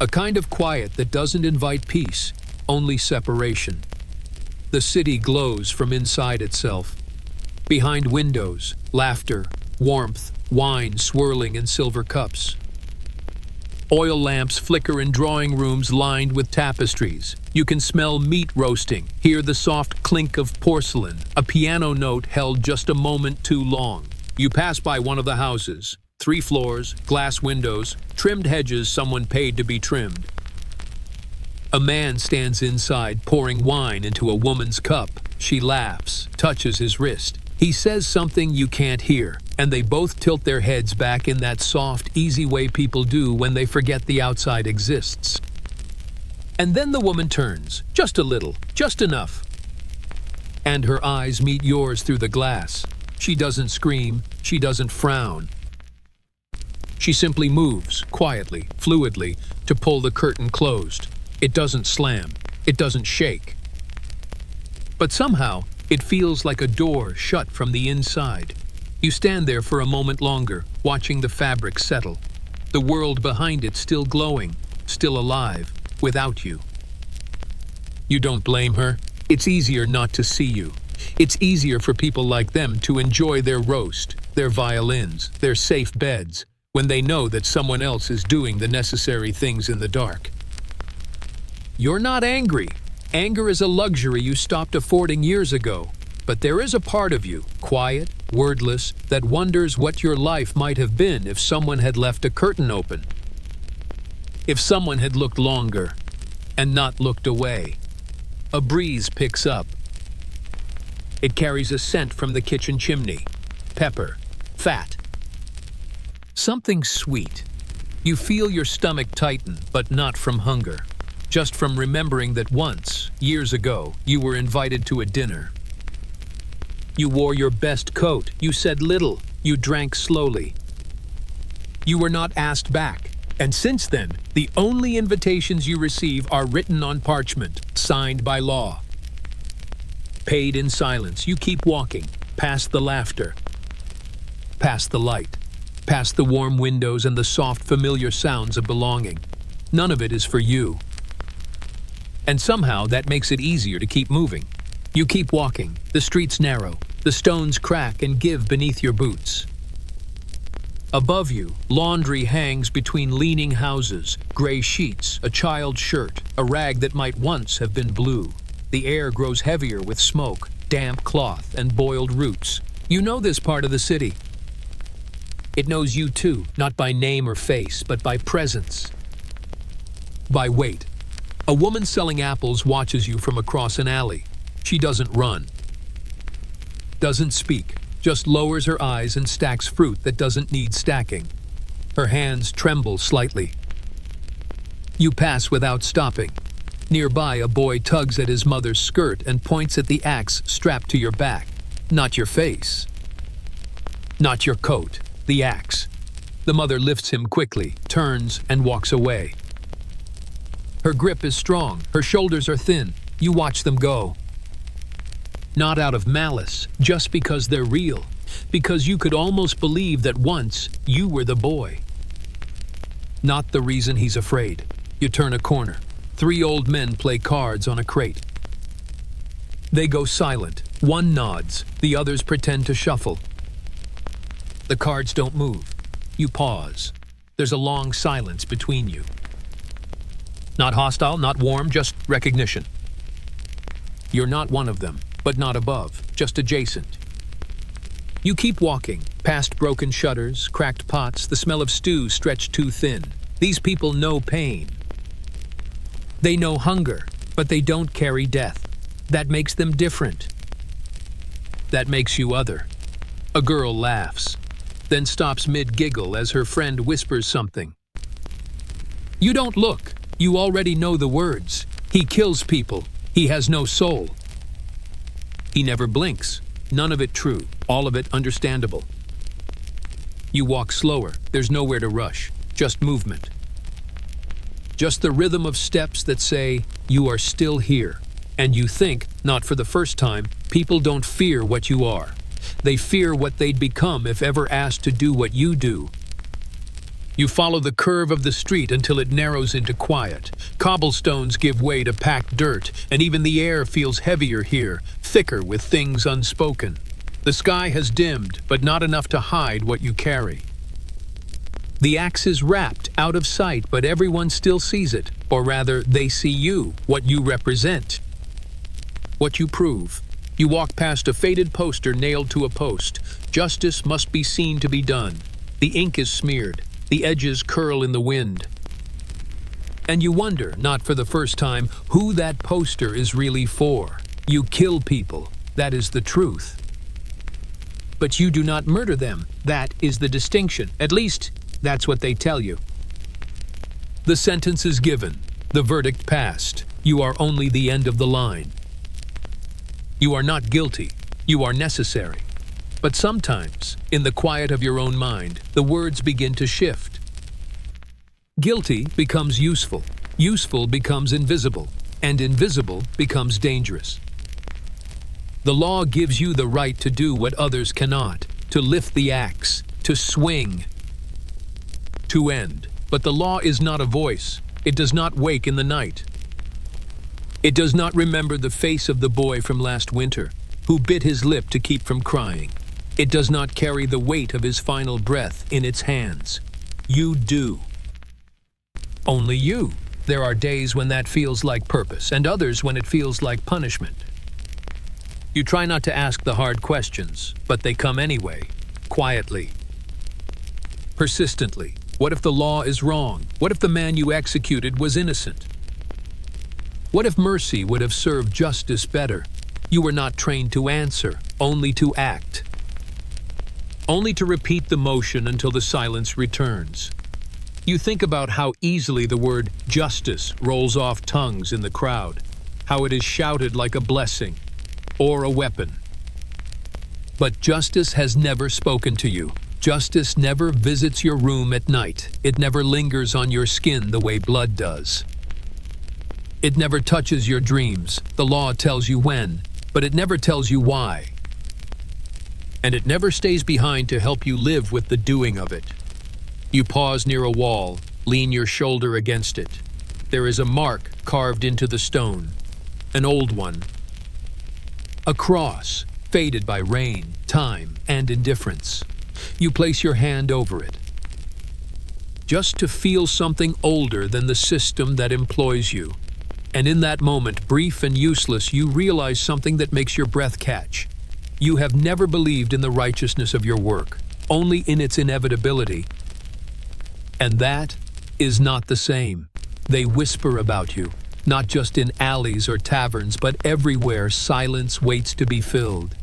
A kind of quiet that doesn't invite peace, only separation. The city glows from inside itself. Behind windows, laughter, warmth, wine swirling in silver cups. Oil lamps flicker in drawing rooms lined with tapestries. You can smell meat roasting, hear the soft clink of porcelain, a piano note held just a moment too long. You pass by one of the houses. 3 floors, glass windows, trimmed hedges someone paid to be trimmed. A man stands inside pouring wine into a woman's cup. She laughs, touches his wrist. He says something you can't hear, and they both tilt their heads back in that soft, easy way people do when they forget the outside exists. And then the woman turns, just a little, just enough. And her eyes meet yours through the glass. She doesn't scream, she doesn't frown. She simply moves, quietly, fluidly, to pull the curtain closed. It doesn't slam, it doesn't shake. But somehow, it feels like a door shut from the inside. You stand there for a moment longer, watching the fabric settle. The world behind it still glowing, still alive, without you. You don't blame her. It's easier not to see you. It's easier for people like them to enjoy their roast, their violins, their safe beds, when they know that someone else is doing the necessary things in the dark. You're not angry. Anger is a luxury you stopped affording years ago. But there is a part of you, quiet, wordless, that wonders what your life might have been if someone had left a curtain open. If someone had looked longer, and not looked away. A breeze picks up. It carries a scent from the kitchen chimney. Pepper, fat. Something sweet. You feel your stomach tighten, but not from hunger. Just from remembering that once, years ago, you were invited to a dinner. You wore your best coat, you said little, you drank slowly. You were not asked back, and since then, the only invitations you receive are written on parchment, signed by law. Paid in silence, you keep walking, past the laughter, past the light, past the warm windows and the soft, familiar sounds of belonging. None of it is for you. And somehow that makes it easier to keep moving. You keep walking, the streets narrow, the stones crack and give beneath your boots. Above you, laundry hangs between leaning houses, gray sheets, a child's shirt, a rag that might once have been blue. The air grows heavier with smoke, damp cloth, and boiled roots. You know this part of the city. It knows you too, not by name or face, but by presence. By weight. A woman selling apples watches you from across an alley. She doesn't run. Doesn't speak, just lowers her eyes and stacks fruit that doesn't need stacking. Her hands tremble slightly. You pass without stopping. Nearby, a boy tugs at his mother's skirt and points at the axe strapped to your back. Not your face. Not your coat, the axe. The mother lifts him quickly, turns, and walks away. Her grip is strong, her shoulders are thin. You watch them go. Not out of malice, just because they're real. Because you could almost believe that once you were the boy. Not the reason he's afraid. You turn a corner. 3 old men play cards on a crate. They go silent. One nods, the others pretend to shuffle. The cards don't move. You pause. There's a long silence between you. Not hostile, not warm, just recognition. You're not one of them. but not above, just adjacent. You keep walking, past broken shutters, cracked pots, the smell of stew stretched too thin. These people know pain. They know hunger, but they don't carry death. That makes them different. That makes you other. A girl laughs, then stops mid-giggle as her friend whispers something. You don't look. You already know the words. He kills people. He has no soul. He never blinks. None of it true. All of it understandable. You walk slower. There's nowhere to rush. Just movement. Just the rhythm of steps that say, you are still here. And you think, not for the first time, people don't fear what you are. They fear what they'd become if ever asked to do what you do. You follow the curve of the street until it narrows into quiet. Cobblestones give way to packed dirt, and even the air feels heavier here, thicker with things unspoken. The sky has dimmed, but not enough to hide what you carry. The axe is wrapped, out of sight, but everyone still sees it. Or rather, they see you, what you represent. What you prove. You walk past a faded poster nailed to a post. Justice must be seen to be done. The ink is smeared. The edges curl in the wind. And you wonder, not for the first time, who that poster is really for. You kill people. That is the truth. But you do not murder them. That is the distinction. At least, that's what they tell you. The sentence is given. The verdict passed. You are only the end of the line. You are not guilty. You are necessary. But sometimes, in the quiet of your own mind, the words begin to shift. Guilty becomes useful. Useful becomes invisible. And invisible becomes dangerous. The law gives you the right to do what others cannot, to lift the axe, to swing, to end. But the law is not a voice. It does not wake in the night. It does not remember the face of the boy from last winter, who bit his lip to keep from crying. It does not carry the weight of his final breath in its hands. You do. Only you. There are days when that feels like purpose, and others when it feels like punishment. You try not to ask the hard questions, but they come anyway, quietly, persistently. What if the law is wrong? What if the man you executed was innocent? What if mercy would have served justice better? You were not trained to answer, only to act. Only to repeat the motion until the silence returns. You think about how easily the word justice rolls off tongues in the crowd, how it is shouted like a blessing or a weapon. But justice has never spoken to you. Justice never visits your room at night. It never lingers on your skin the way blood does. It never touches your dreams. The law tells you when, but it never tells you why. And it never stays behind to help you live with the doing of it. You pause near a wall, lean your shoulder against it. There is a mark carved into the stone, an old one. A cross, faded by rain, time, and indifference. You place your hand over it, just to feel something older than the system that employs you. And in that moment, brief and useless, you realize something that makes your breath catch. You have never believed in the righteousness of your work, only in its inevitability. And that is not the same. They whisper about you, not just in alleys or taverns, but everywhere silence waits to be filled.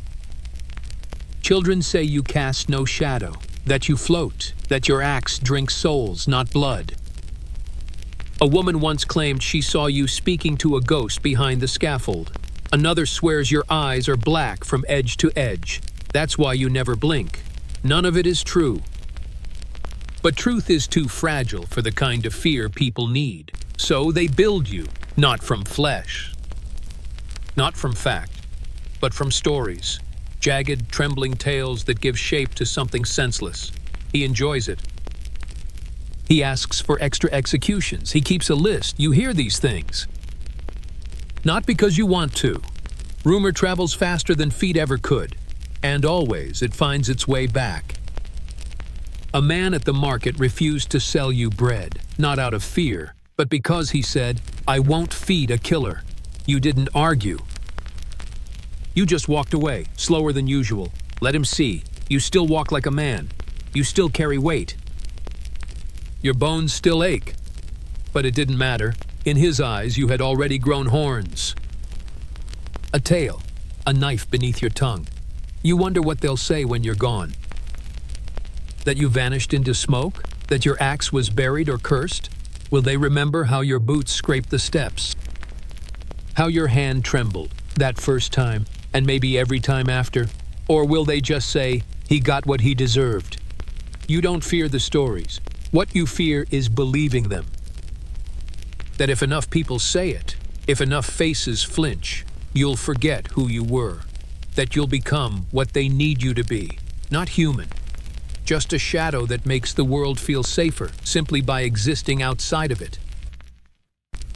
Children say you cast no shadow, that you float, that your axe drinks souls, not blood. A woman once claimed she saw you speaking to a ghost behind the scaffold. Another swears your eyes are black from edge to edge. That's why you never blink. None of it is true. But truth is too fragile for the kind of fear people need. So they build you, not from flesh, not from fact, but from stories. Jagged, trembling tales that give shape to something senseless. He enjoys it. He asks for extra executions. He keeps a list. You hear these things. Not because you want to. Rumor travels faster than feet ever could. And always it finds its way back. A man at the market refused to sell you bread, not out of fear, but because he said, "I won't feed a killer." You didn't argue. You just walked away, slower than usual. Let him see. You still walk like a man. You still carry weight. Your bones still ache. But it didn't matter. In his eyes, you had already grown horns. A tail, a knife beneath your tongue. You wonder what they'll say when you're gone. That you vanished into smoke? That your axe was buried or cursed? Will they remember how your boots scraped the steps? How your hand trembled, that first time, and maybe every time after? Or will they just say, he got what he deserved? You don't fear the stories. What you fear is believing them. That if enough people say it, if enough faces flinch, you'll forget who you were. That you'll become what they need you to be, not human. Just a shadow that makes the world feel safer simply by existing outside of it.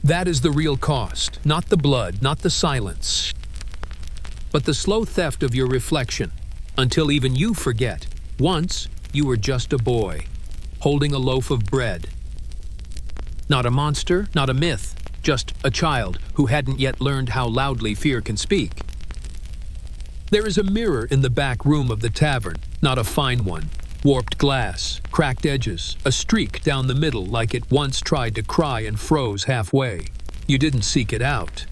That is the real cost, not the blood, not the silence, but the slow theft of your reflection, until even you forget. Once, you were just a boy, holding a loaf of bread. Not a monster, not a myth, just a child who hadn't yet learned how loudly fear can speak. There is a mirror in the back room of the tavern, not a fine one. Warped glass, cracked edges, a streak down the middle like it once tried to cry and froze halfway. You didn't seek it out.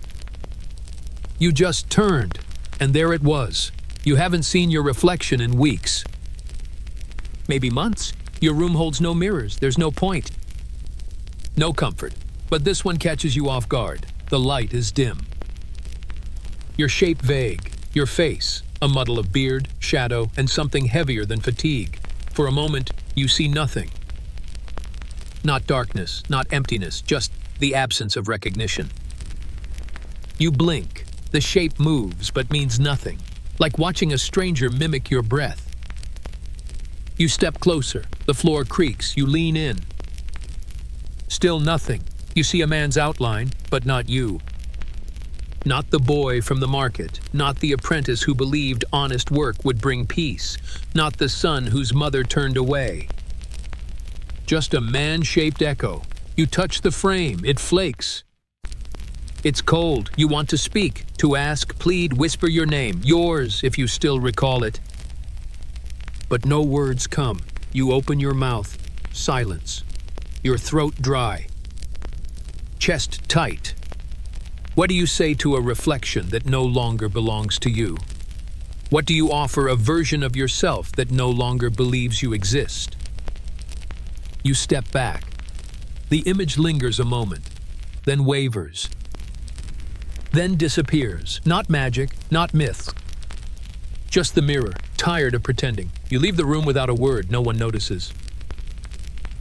You just turned, and there it was. You haven't seen your reflection in weeks. Maybe months. Your room holds no mirrors, there's no point. No comfort, but this one catches you off guard. The light is dim. Your shape vague, your face, a muddle of beard, shadow, and something heavier than fatigue. For a moment, you see nothing. Not darkness, not emptiness, just the absence of recognition. You blink. The shape moves but means nothing, like watching a stranger mimic your breath. You step closer. The floor creaks. You lean in. Still nothing. You see a man's outline, but not you. Not the boy from the market, not the apprentice who believed honest work would bring peace, not the son whose mother turned away. Just a man-shaped echo. You touch the frame, it flakes. It's cold. You want to speak, to ask, plead, whisper your name, yours if you still recall it. But no words come. You open your mouth. Silence. Your throat dry. Chest tight. What do you say to a reflection that no longer belongs to you? What do you offer a version of yourself that no longer believes you exist? You step back. The image lingers a moment, then wavers, then disappears. Not magic, not myth. Just the mirror, tired of pretending. You leave the room without a word. No one notices.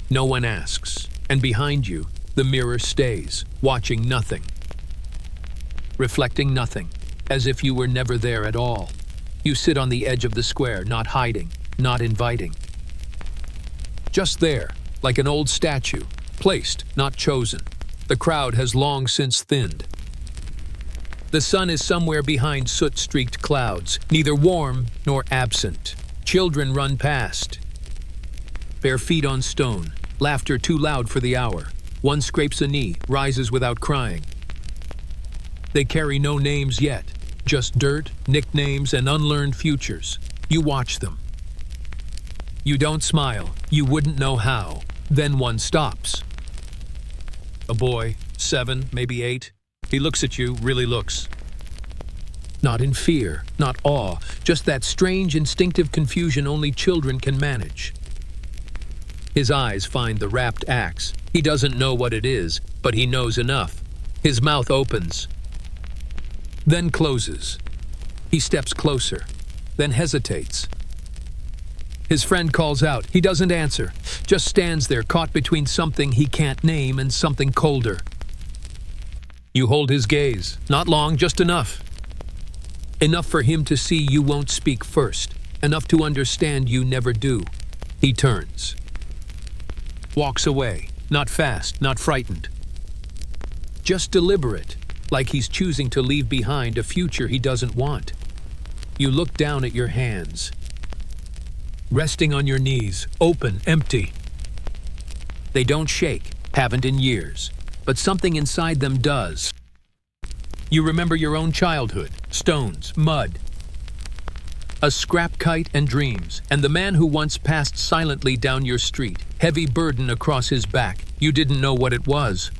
No one asks. And behind you, the mirror stays, watching nothing. Reflecting nothing, as if you were never there at all. You sit on the edge of the square, not hiding, not inviting. Just there, like an old statue, placed, not chosen. The crowd has long since thinned. The sun is somewhere behind soot-streaked clouds, neither warm nor absent. Children run past. Bare feet on stone, laughter too loud for the hour. One scrapes a knee, rises without crying. They carry no names yet, just dirt, nicknames, and unlearned futures. You watch them. You don't smile. You wouldn't know how. Then one stops. A boy, 7, maybe 8. He looks at you, really looks. Not in fear, not awe, just that strange instinctive confusion only children can manage. His eyes find the wrapped axe. He doesn't know what it is, but he knows enough. His mouth opens, then closes. He steps closer, then hesitates. His friend calls out. He doesn't answer, just stands there caught between something he can't name and something colder. You hold his gaze. Not long, just enough. Enough for him to see you won't speak first. Enough to understand you never do. He turns. Walks away. Not fast, not frightened. Just deliberate, like he's choosing to leave behind a future he doesn't want. You look down at your hands. Resting on your knees, open, empty. They don't shake, haven't in years, but something inside them does. You remember your own childhood, stones, mud, a scrap kite and dreams, and the man who once passed silently down your street, heavy burden across his back. You didn't know what it was.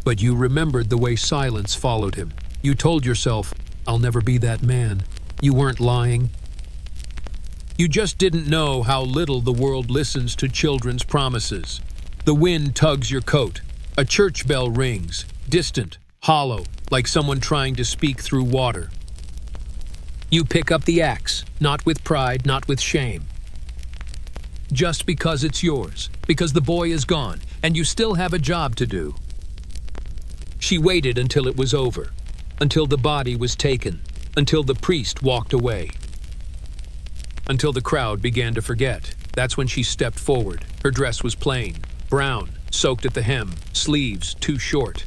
But you remembered the way silence followed him. You told yourself, I'll never be that man. You weren't lying. You just didn't know how little the world listens to children's promises. The wind tugs your coat. A church bell rings, distant, hollow, like someone trying to speak through water. You pick up the axe, not with pride, not with shame. Just because it's yours, because the boy is gone, and you still have a job to do. She waited until it was over, until the body was taken, until the priest walked away, until the crowd began to forget. That's when she stepped forward. Her dress was plain, brown, soaked at the hem, sleeves too short.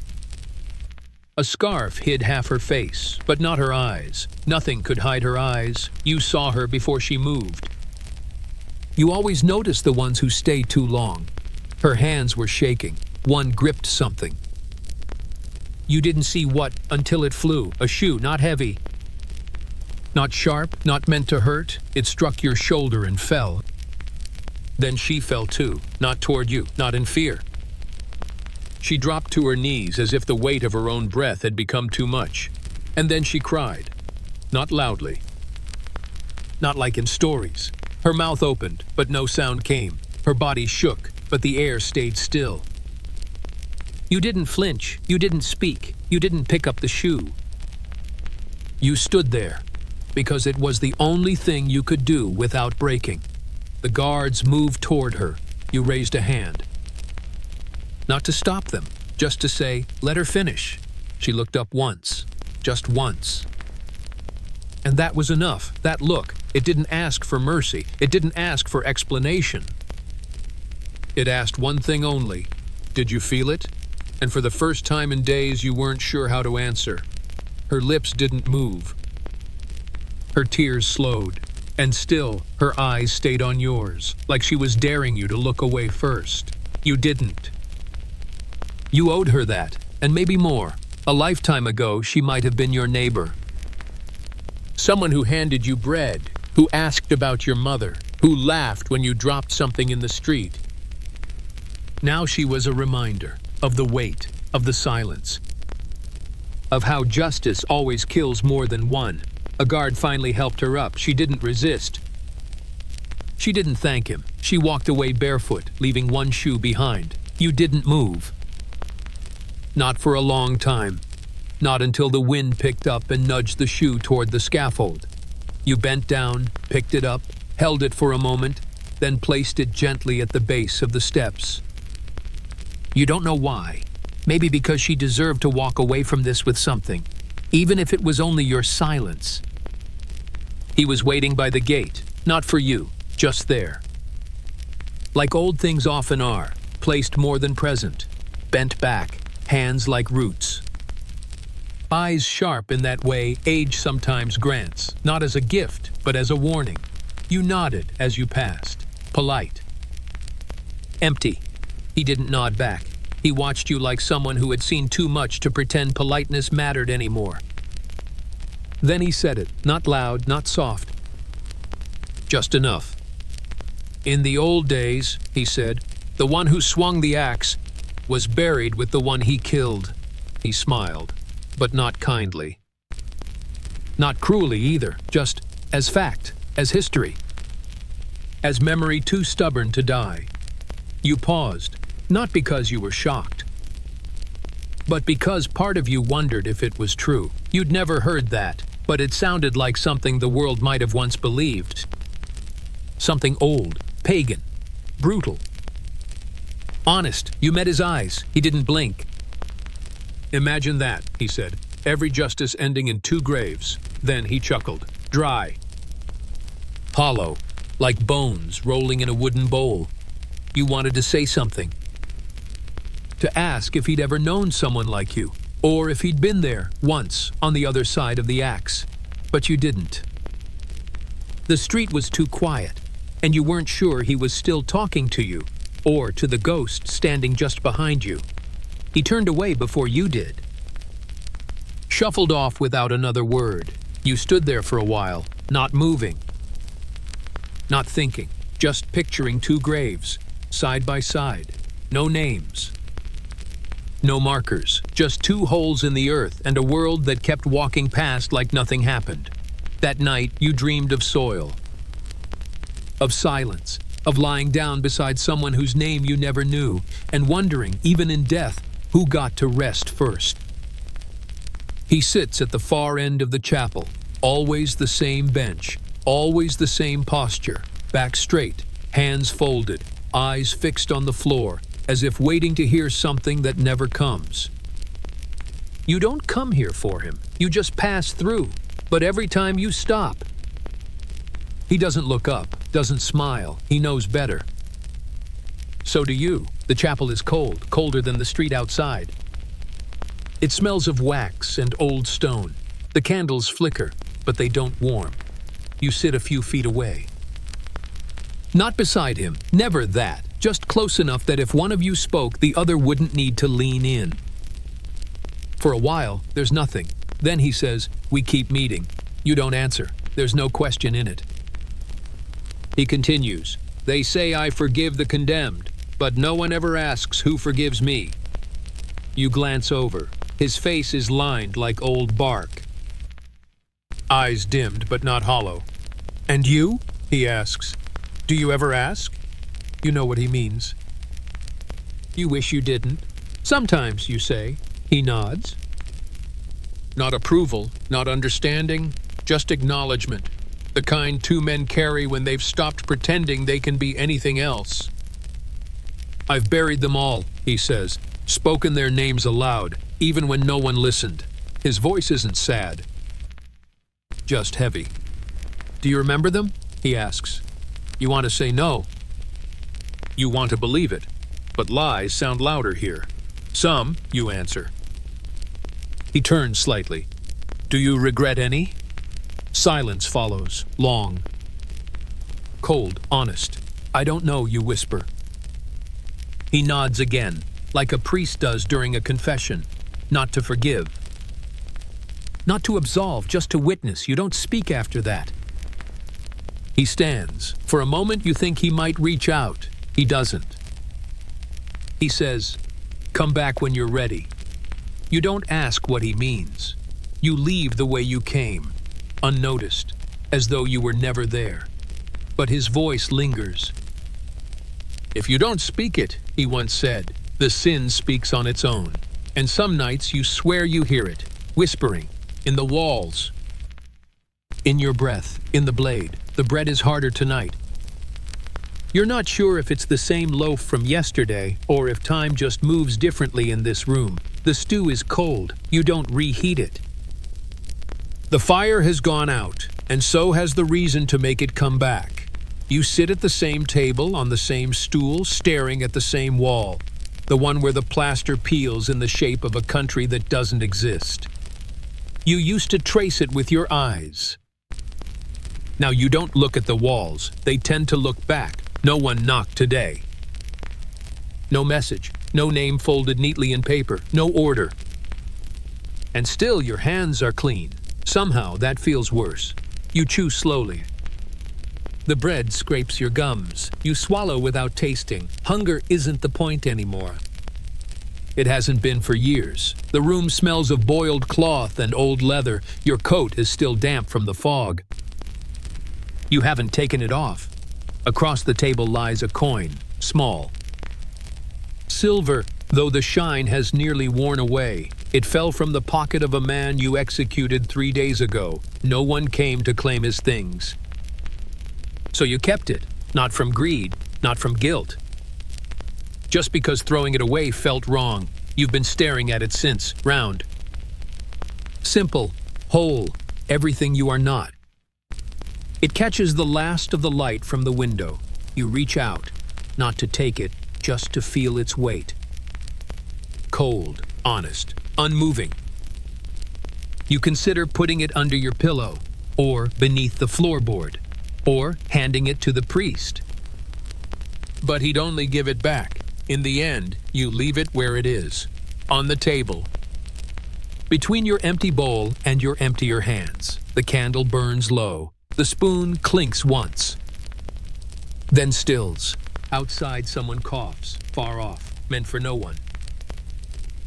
A scarf hid half her face, but not her eyes. Nothing could hide her eyes. You saw her before she moved. You always notice the ones who stay too long. Her hands were shaking. One gripped something. You didn't see what until it flew. A shoe, not heavy, not sharp, not meant to hurt. It struck your shoulder and fell. Then she fell too, not toward you, not in fear. She dropped to her knees as if the weight of her own breath had become too much. And then she cried. Not loudly. Not like in stories. Her mouth opened, but no sound came. Her body shook, but the air stayed still. You didn't flinch. You didn't speak. You didn't pick up the shoe. You stood there, because it was the only thing you could do without breaking. The guards moved toward her. You raised a hand. Not to stop them, just to say, let her finish. She looked up once, just once. And that was enough, that look. It didn't ask for mercy. It didn't ask for explanation. It asked one thing only. Did you feel it? And for the first time in days, you weren't sure how to answer. Her lips didn't move. Her tears slowed, and still, her eyes stayed on yours, like she was daring you to look away first. You didn't. You owed her that, and maybe more. A lifetime ago, she might have been your neighbor. Someone who handed you bread, who asked about your mother, who laughed when you dropped something in the street. Now she was a reminder of the weight, of the silence, of how justice always kills more than one. A guard finally helped her up. She didn't resist. She didn't thank him. She walked away barefoot, leaving one shoe behind. You didn't move. Not for a long time. Not until the wind picked up and nudged the shoe toward the scaffold. You bent down, picked it up, held it for a moment, then placed it gently at the base of the steps. You don't know why. Maybe because she deserved to walk away from this with something, even if it was only your silence. He was waiting by the gate, not for you, just there. Like old things often are, placed more than present, bent back, hands like roots. Eyes sharp in that way age sometimes grants, not as a gift, but as a warning. You nodded as you passed, polite. Empty. He didn't nod back. He watched you like someone who had seen too much to pretend politeness mattered anymore. Then he said it, not loud, not soft. Just enough. In the old days, he said, the one who swung the axe was buried with the one he killed. He smiled, but not kindly. Not cruelly either, just as fact, as history. As memory too stubborn to die. You paused, not because you were shocked, but because part of you wondered if it was true. You'd never heard that, but it sounded like something the world might have once believed. Something old, pagan, brutal. Honest, you met his eyes. He didn't blink. Imagine that, he said. Every justice ending in 2 graves. Then he chuckled. Dry. Hollow, like bones rolling in a wooden bowl. You wanted to say something. To ask if he'd ever known someone like you, or if he'd been there once on the other side of the axe. But you didn't. The street was too quiet, and you weren't sure he was still talking to you, or to the ghost standing just behind you. He turned away before you did. shuffled off without another word. You stood there for a while, not moving, not thinking, just picturing two graves, side by side. No names, no markers, just two holes in the earth and a world that kept walking past like nothing happened. That night, you dreamed of soil, of silence, of lying down beside someone whose name you never knew, and wondering, even in death, who got to rest first. He sits at the far end of the chapel, always the same bench, always the same posture, back straight, hands folded, eyes fixed on the floor, as if waiting to hear something that never comes. You don't come here for him, you just pass through, but every time you stop. He doesn't look up, doesn't smile, he knows better. So do you. The chapel is cold, colder than the street outside. It smells of wax and old stone. The candles flicker, but they don't warm. You sit a few feet away. Not beside him, never that, just close enough that if one of you spoke, the other wouldn't need to lean in. For a while, there's nothing. Then he says, "We keep meeting." You don't answer. There's no question in it. He continues, "They say I forgive the condemned, but no one ever asks who forgives me." You glance over. His face is lined like old bark. Eyes dimmed but not hollow. "And you?" he asks. "Do you ever ask?" You know what he means. You wish you didn't. "Sometimes," you say. He nods. Not approval, not understanding, just acknowledgement. The kind two men carry when they've stopped pretending they can be anything else. "I've buried them all," he says, spoken their names aloud, even when no one listened. His voice isn't sad, just heavy. "Do you remember them?" he asks. You want to say no. You want to believe it, but lies sound louder here. "Some," you answer. He turns slightly. "Do you regret any?" Silence follows, long. Cold, honest. "I don't know," you whisper. He nods again, like a priest does during a confession. Not to forgive. Not to absolve, just to witness. You don't speak after that. He stands. For a moment you think he might reach out. He doesn't. He says, "Come back when you're ready." You don't ask what he means. You leave the way you came, unnoticed, as though you were never there. But his voice lingers. "If you don't speak it," he once said, "the sin speaks on its own." And some nights you swear you hear it, whispering, in the walls, in your breath, in the blade. The bread is harder tonight. You're not sure if it's the same loaf from yesterday or if time just moves differently in this room. The stew is cold. You don't reheat it. The fire has gone out, and so has the reason to make it come back. You sit at the same table, on the same stool, staring at the same wall, the one where the plaster peels in the shape of a country that doesn't exist. You used to trace it with your eyes. Now you don't look at the walls. They tend to look back. No one knocked today. No message, no name folded neatly in paper, no order. And still your hands are clean. Somehow that feels worse. You chew slowly. The bread scrapes your gums. You swallow without tasting. Hunger isn't the point anymore. It hasn't been for years. The room smells of boiled cloth and old leather. Your coat is still damp from the fog. You haven't taken it off. Across the table lies a coin, small. Silver, though the shine has nearly worn away. It fell from the pocket of a man you executed 3 days ago. No one came to claim his things. So you kept it, not from greed, not from guilt. Just because throwing it away felt wrong. You've been staring at it since, round. Simple, whole, everything you are not. It catches the last of the light from the window. You reach out, not to take it, just to feel its weight. Cold, honest, unmoving. You consider putting it under your pillow, or beneath the floorboard, or handing it to the priest. But he'd only give it back. In the end, you leave it where it is, on the table. Between your empty bowl and your emptier hands, the candle burns low. The spoon clinks once, then stills. Outside, someone coughs, far off, meant for no one.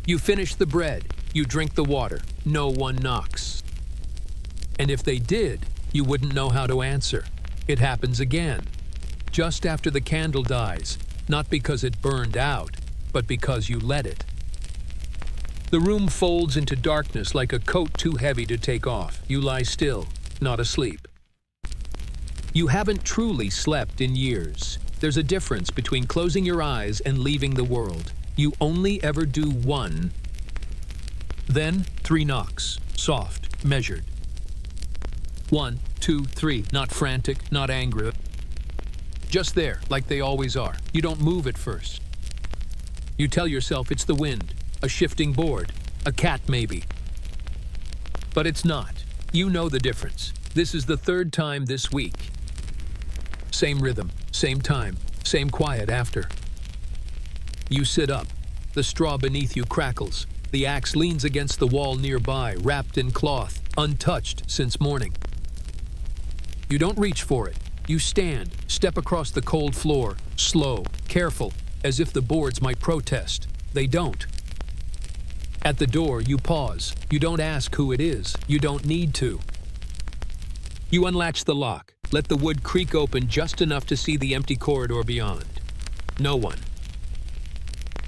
You finish the bread. You drink the water. No one knocks. And if they did, you wouldn't know how to answer. It happens again, just after the candle dies, not because it burned out, but because you let it. The room folds into darkness like a coat too heavy to take off. You lie still, not asleep. You haven't truly slept in years. There's a difference between closing your eyes and leaving the world. You only ever do one. Then 3 knocks, soft, measured. 1, 2, 3, not frantic, not angry. Just there, like they always are. You don't move at first. You tell yourself it's the wind, a shifting board, a cat maybe. But it's not. You know the difference. This is the 3rd time this week. Same rhythm, same time, same quiet after. You sit up. The straw beneath you crackles. The axe leans against the wall nearby, wrapped in cloth, untouched since morning. You don't reach for it. You stand, step across the cold floor, slow, careful, as if the boards might protest. They don't. At the door, you pause. You don't ask who it is. You don't need to. You unlatch the lock. Let the wood creak open just enough to see the empty corridor beyond. No one.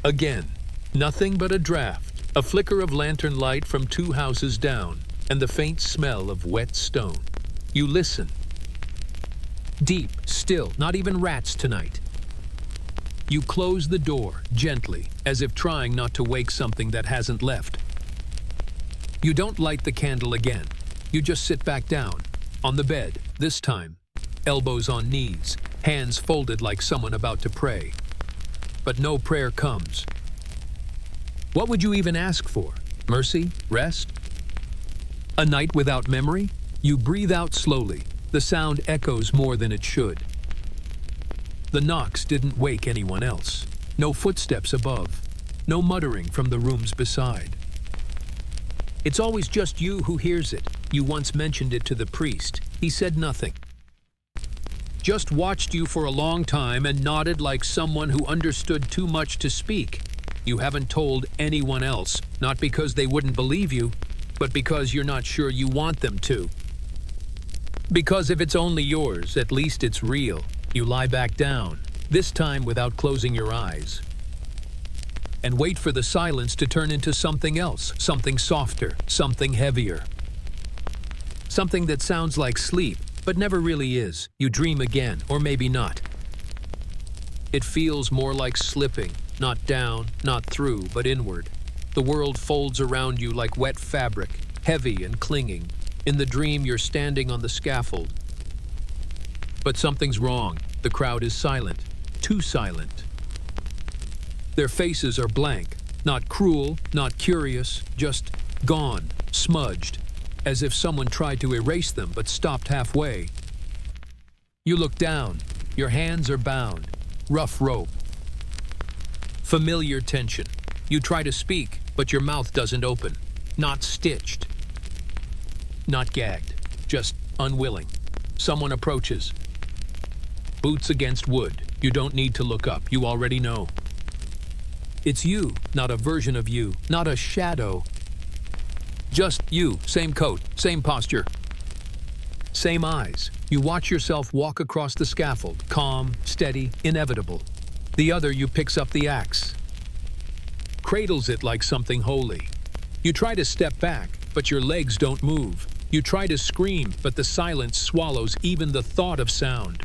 Again, nothing but a draft, a flicker of lantern light from 2 houses down, and the faint smell of wet stone. You listen. Deep, still, not even rats tonight. You close the door, gently, as if trying not to wake something that hasn't left. You don't light the candle again. You just sit back down, on the bed, this time, elbows on knees, hands folded like someone about to pray. But no prayer comes. What would you even ask for? Mercy? Rest? A night without memory? You breathe out slowly. The sound echoes more than it should. The knocks didn't wake anyone else. No footsteps above. No muttering from the rooms beside. It's always just you who hears it. You once mentioned it to the priest. He said nothing. Just watched you for a long time and nodded like someone who understood too much to speak. You haven't told anyone else, not because they wouldn't believe you, but because you're not sure you want them to. Because if it's only yours, at least it's real. You lie back down, this time without closing your eyes, and wait for the silence to turn into something else, something softer, something heavier. Something that sounds like sleep, but never really is. You dream again, or maybe not. It feels more like slipping, not down, not through, but inward. The world folds around you like wet fabric, heavy and clinging. In the dream, you're standing on the scaffold. But something's wrong. The crowd is silent, too silent. Their faces are blank, not cruel, not curious, just gone, smudged, as if someone tried to erase them but stopped halfway. You look down. Your hands are bound. Rough rope. Familiar tension. You try to speak, but your mouth doesn't open. Not stitched. Not gagged. Just unwilling. Someone approaches. Boots against wood. You don't need to look up. You already know. It's you, not a version of you, not a shadow. Just you, same coat, same posture, same eyes. You watch yourself walk across the scaffold, calm, steady, inevitable. The other you picks up the axe, cradles it like something holy. You try to step back, but your legs don't move. You try to scream, but the silence swallows even the thought of sound.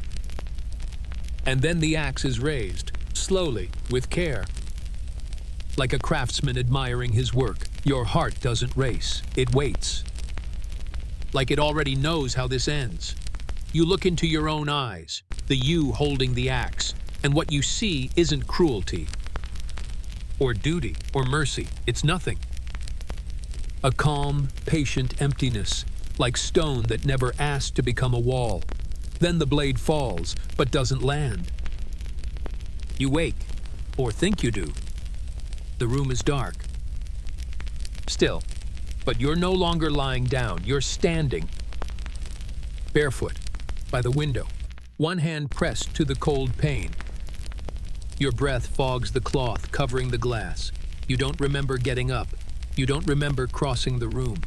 And then the axe is raised, slowly, with care. Like a craftsman admiring his work, your heart doesn't race, it waits. Like it already knows how this ends. You look into your own eyes, the you holding the axe, and what you see isn't cruelty, or duty, or mercy. It's nothing. A calm, patient emptiness, like stone that never asked to become a wall. Then the blade falls, but doesn't land. You wake, or think you do. The room is dark. Still, But you're no longer lying down, you're standing, barefoot, by the window, one hand pressed to the cold pane. Your breath fogs the cloth covering the glass. You don't remember getting up. You don't remember crossing the room.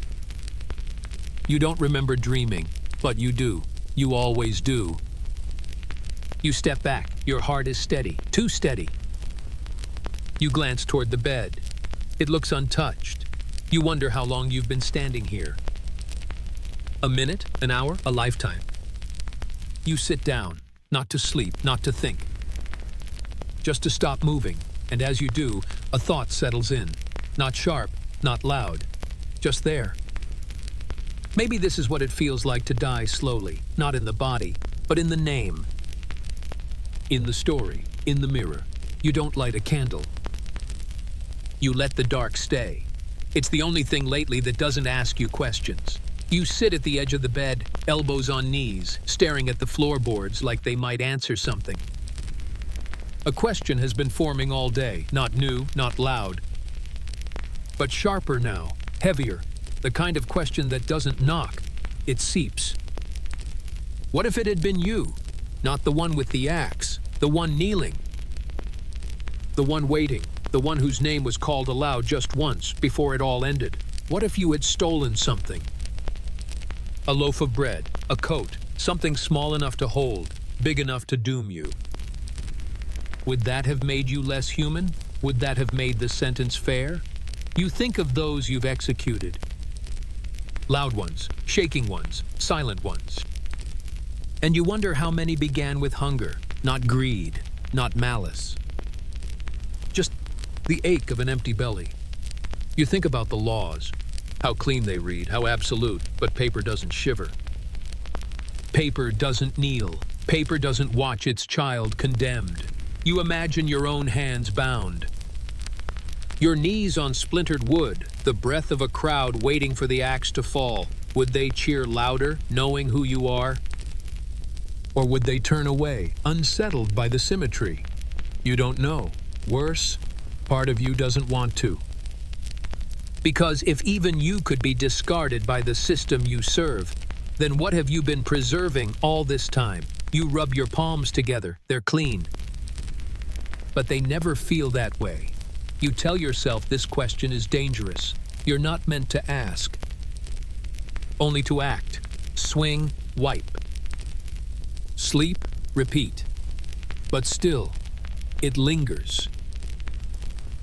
You don't remember dreaming, but you do. You always do. You step back. Your heart is steady, too steady. You glance toward the bed. It looks untouched. You wonder how long you've been standing here. A minute, an hour, a lifetime. You sit down, not to sleep, not to think. Just to stop moving, and as you do, a thought settles in. Not sharp, not loud, just there. Maybe this is what it feels like to die slowly, not in the body, but in the name. In the story, in the mirror. You don't light a candle. You let the dark stay. It's the only thing lately that doesn't ask you questions. You sit at the edge of the bed, elbows on knees, staring at the floorboards like they might answer something. A question has been forming all day, not new, not loud, but sharper now, heavier, the kind of question that doesn't knock, it seeps. What if it had been you? Not the one with the axe, the one kneeling, the one waiting, the one whose name was called aloud just once before it all ended. What if you had stolen something? A loaf of bread, a coat, something small enough to hold, big enough to doom you. Would that have made you less human? Would that have made the sentence fair? You think of those you've executed. Loud ones, shaking ones, silent ones. And you wonder how many began with hunger, not greed, not malice. Just the ache of an empty belly. You think about the laws, how clean they read, how absolute, but paper doesn't shiver. Paper doesn't kneel. Paper doesn't watch its child condemned. You imagine your own hands bound. Your knees on splintered wood, the breath of a crowd waiting for the axe to fall. Would they cheer louder, knowing who you are? Or would they turn away, unsettled by the symmetry? You don't know. Worse, part of you doesn't want to. Because if even you could be discarded by the system you serve, then what have you been preserving all this time? You rub your palms together, they're clean. But they never feel that way. You tell yourself this question is dangerous. You're not meant to ask. Only to act. Swing, wipe. Sleep, repeat. But still, it lingers.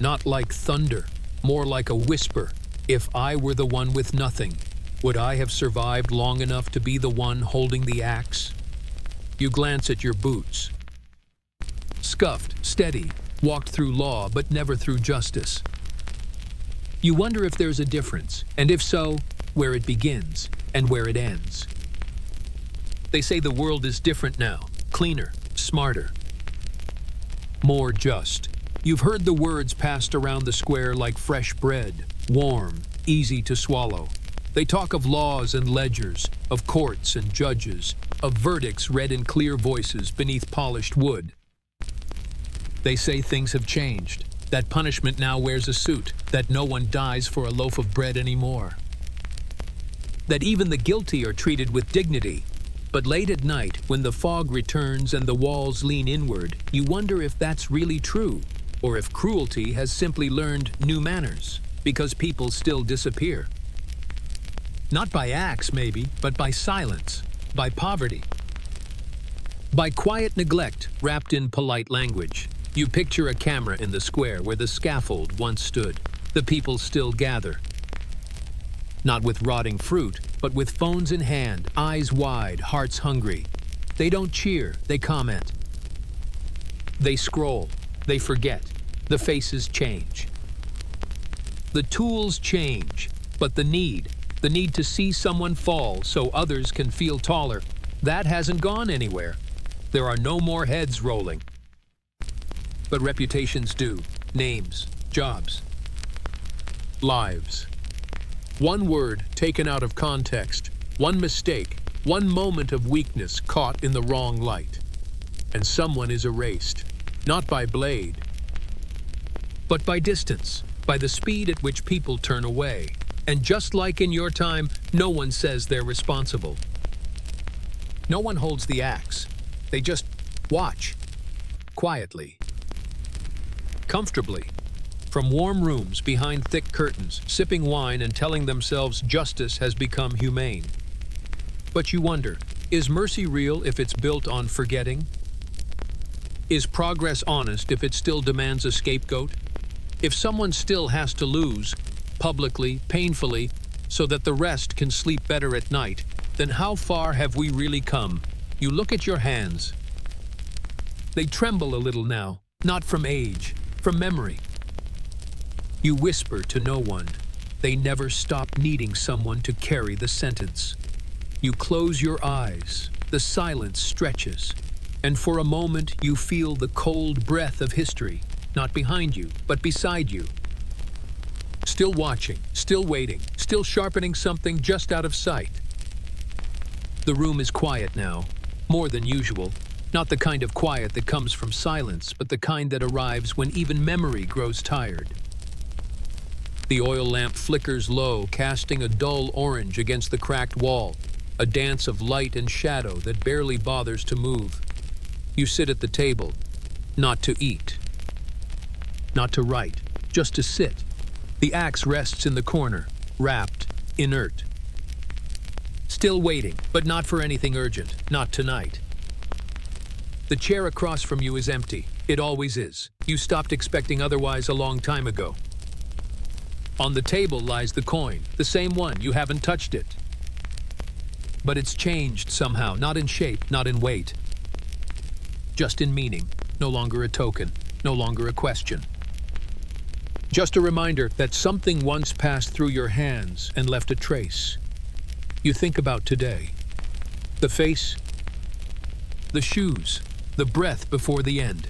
Not like thunder, more like a whisper. If I were the one with nothing, would I have survived long enough to be the one holding the axe? You glance at your boots. Scuffed, steady, walked through law but never through justice. You wonder if there's a difference, and if so, where it begins and where it ends. They say the world is different now, cleaner, smarter, more just. You've heard the words passed around the square like fresh bread, warm, easy to swallow. They talk of laws and ledgers, of courts and judges, of verdicts read in clear voices beneath polished wood. They say things have changed, that punishment now wears a suit, that no one dies for a loaf of bread anymore. That even the guilty are treated with dignity. But late at night, when the fog returns and the walls lean inward, you wonder if that's really true, or if cruelty has simply learned new manners, because people still disappear. Not by axe, maybe, but by silence, by poverty, by quiet neglect wrapped in polite language. You picture a camera in the square where the scaffold once stood. The people still gather. Not with rotting fruit, but with phones in hand, eyes wide, hearts hungry. They don't cheer, they comment. They scroll, they forget. The faces change. The tools change, but the need to see someone fall so others can feel taller, that hasn't gone anywhere. There are no more heads rolling. But reputations do. Names, jobs, lives. One word taken out of context, one mistake, one moment of weakness caught in the wrong light. And someone is erased, not by blade, but by distance, by the speed at which people turn away. And just like in your time, no one says they're responsible. No one holds the axe. They just watch, quietly, comfortably, from warm rooms behind thick curtains, sipping wine and telling themselves justice has become humane. But you wonder, is mercy real if it's built on forgetting? Is progress honest if it still demands a scapegoat? If someone still has to lose, publicly, painfully, so that the rest can sleep better at night, then how far have we really come? You look at your hands. They tremble a little now, not from age, from memory. You whisper to no one. They never stop needing someone to carry the sentence. You close your eyes, the silence stretches, and for a moment you feel the cold breath of history, not behind you, but beside you. Still watching, still waiting, still sharpening something just out of sight. The room is quiet now, more than usual. Not the kind of quiet that comes from silence, but the kind that arrives when even memory grows tired. The oil lamp flickers low, casting a dull orange against the cracked wall, a dance of light and shadow that barely bothers to move. You sit at the table, not to eat, not to write, just to sit. The axe rests in the corner, wrapped, inert. Still waiting, but not for anything urgent, not tonight. The chair across from you is empty. It always is. You stopped expecting otherwise a long time ago. On the table lies the coin, the same one, you haven't touched it. But it's changed somehow, not in shape, not in weight. Just in meaning, no longer a token, no longer a question. Just a reminder that something once passed through your hands and left a trace. You think about today. The face, the shoes, the breath before the end.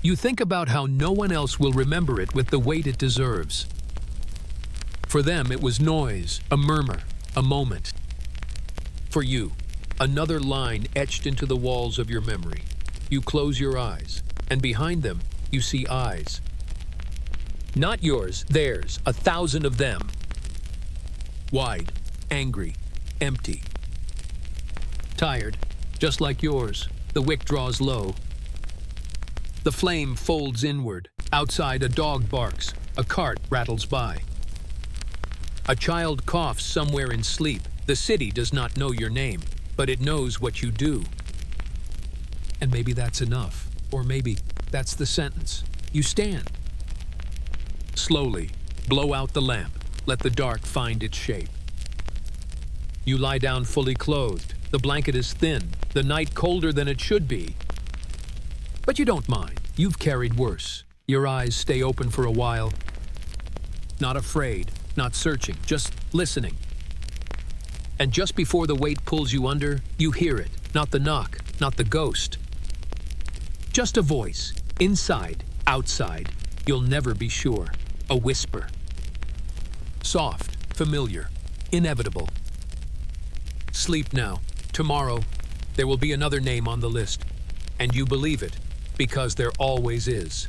You think about how no one else will remember it with the weight it deserves. For them, it was noise, a murmur, a moment. For you, another line etched into the walls of your memory. You close your eyes, and behind them, you see eyes. Not yours, theirs, 1,000 of them. Wide, angry, empty. Tired, just like yours, the wick draws low. The flame folds inward. Outside, a dog barks. A cart rattles by. A child coughs somewhere in sleep. The city does not know your name, but it knows what you do. And maybe that's enough. Or maybe that's the sentence. You stand. Slowly, blow out the lamp. Let the dark find its shape. You lie down fully clothed. The blanket is thin, the night colder than it should be. But you don't mind. You've carried worse. Your eyes stay open for a while. Not afraid, not searching, just listening. And just before the weight pulls you under, you hear it. Not the knock, not the ghost. Just a voice, inside, outside. You'll never be sure. A whisper. Soft, familiar, inevitable. Sleep now. Tomorrow, there will be another name on the list. And you believe it, because there always is.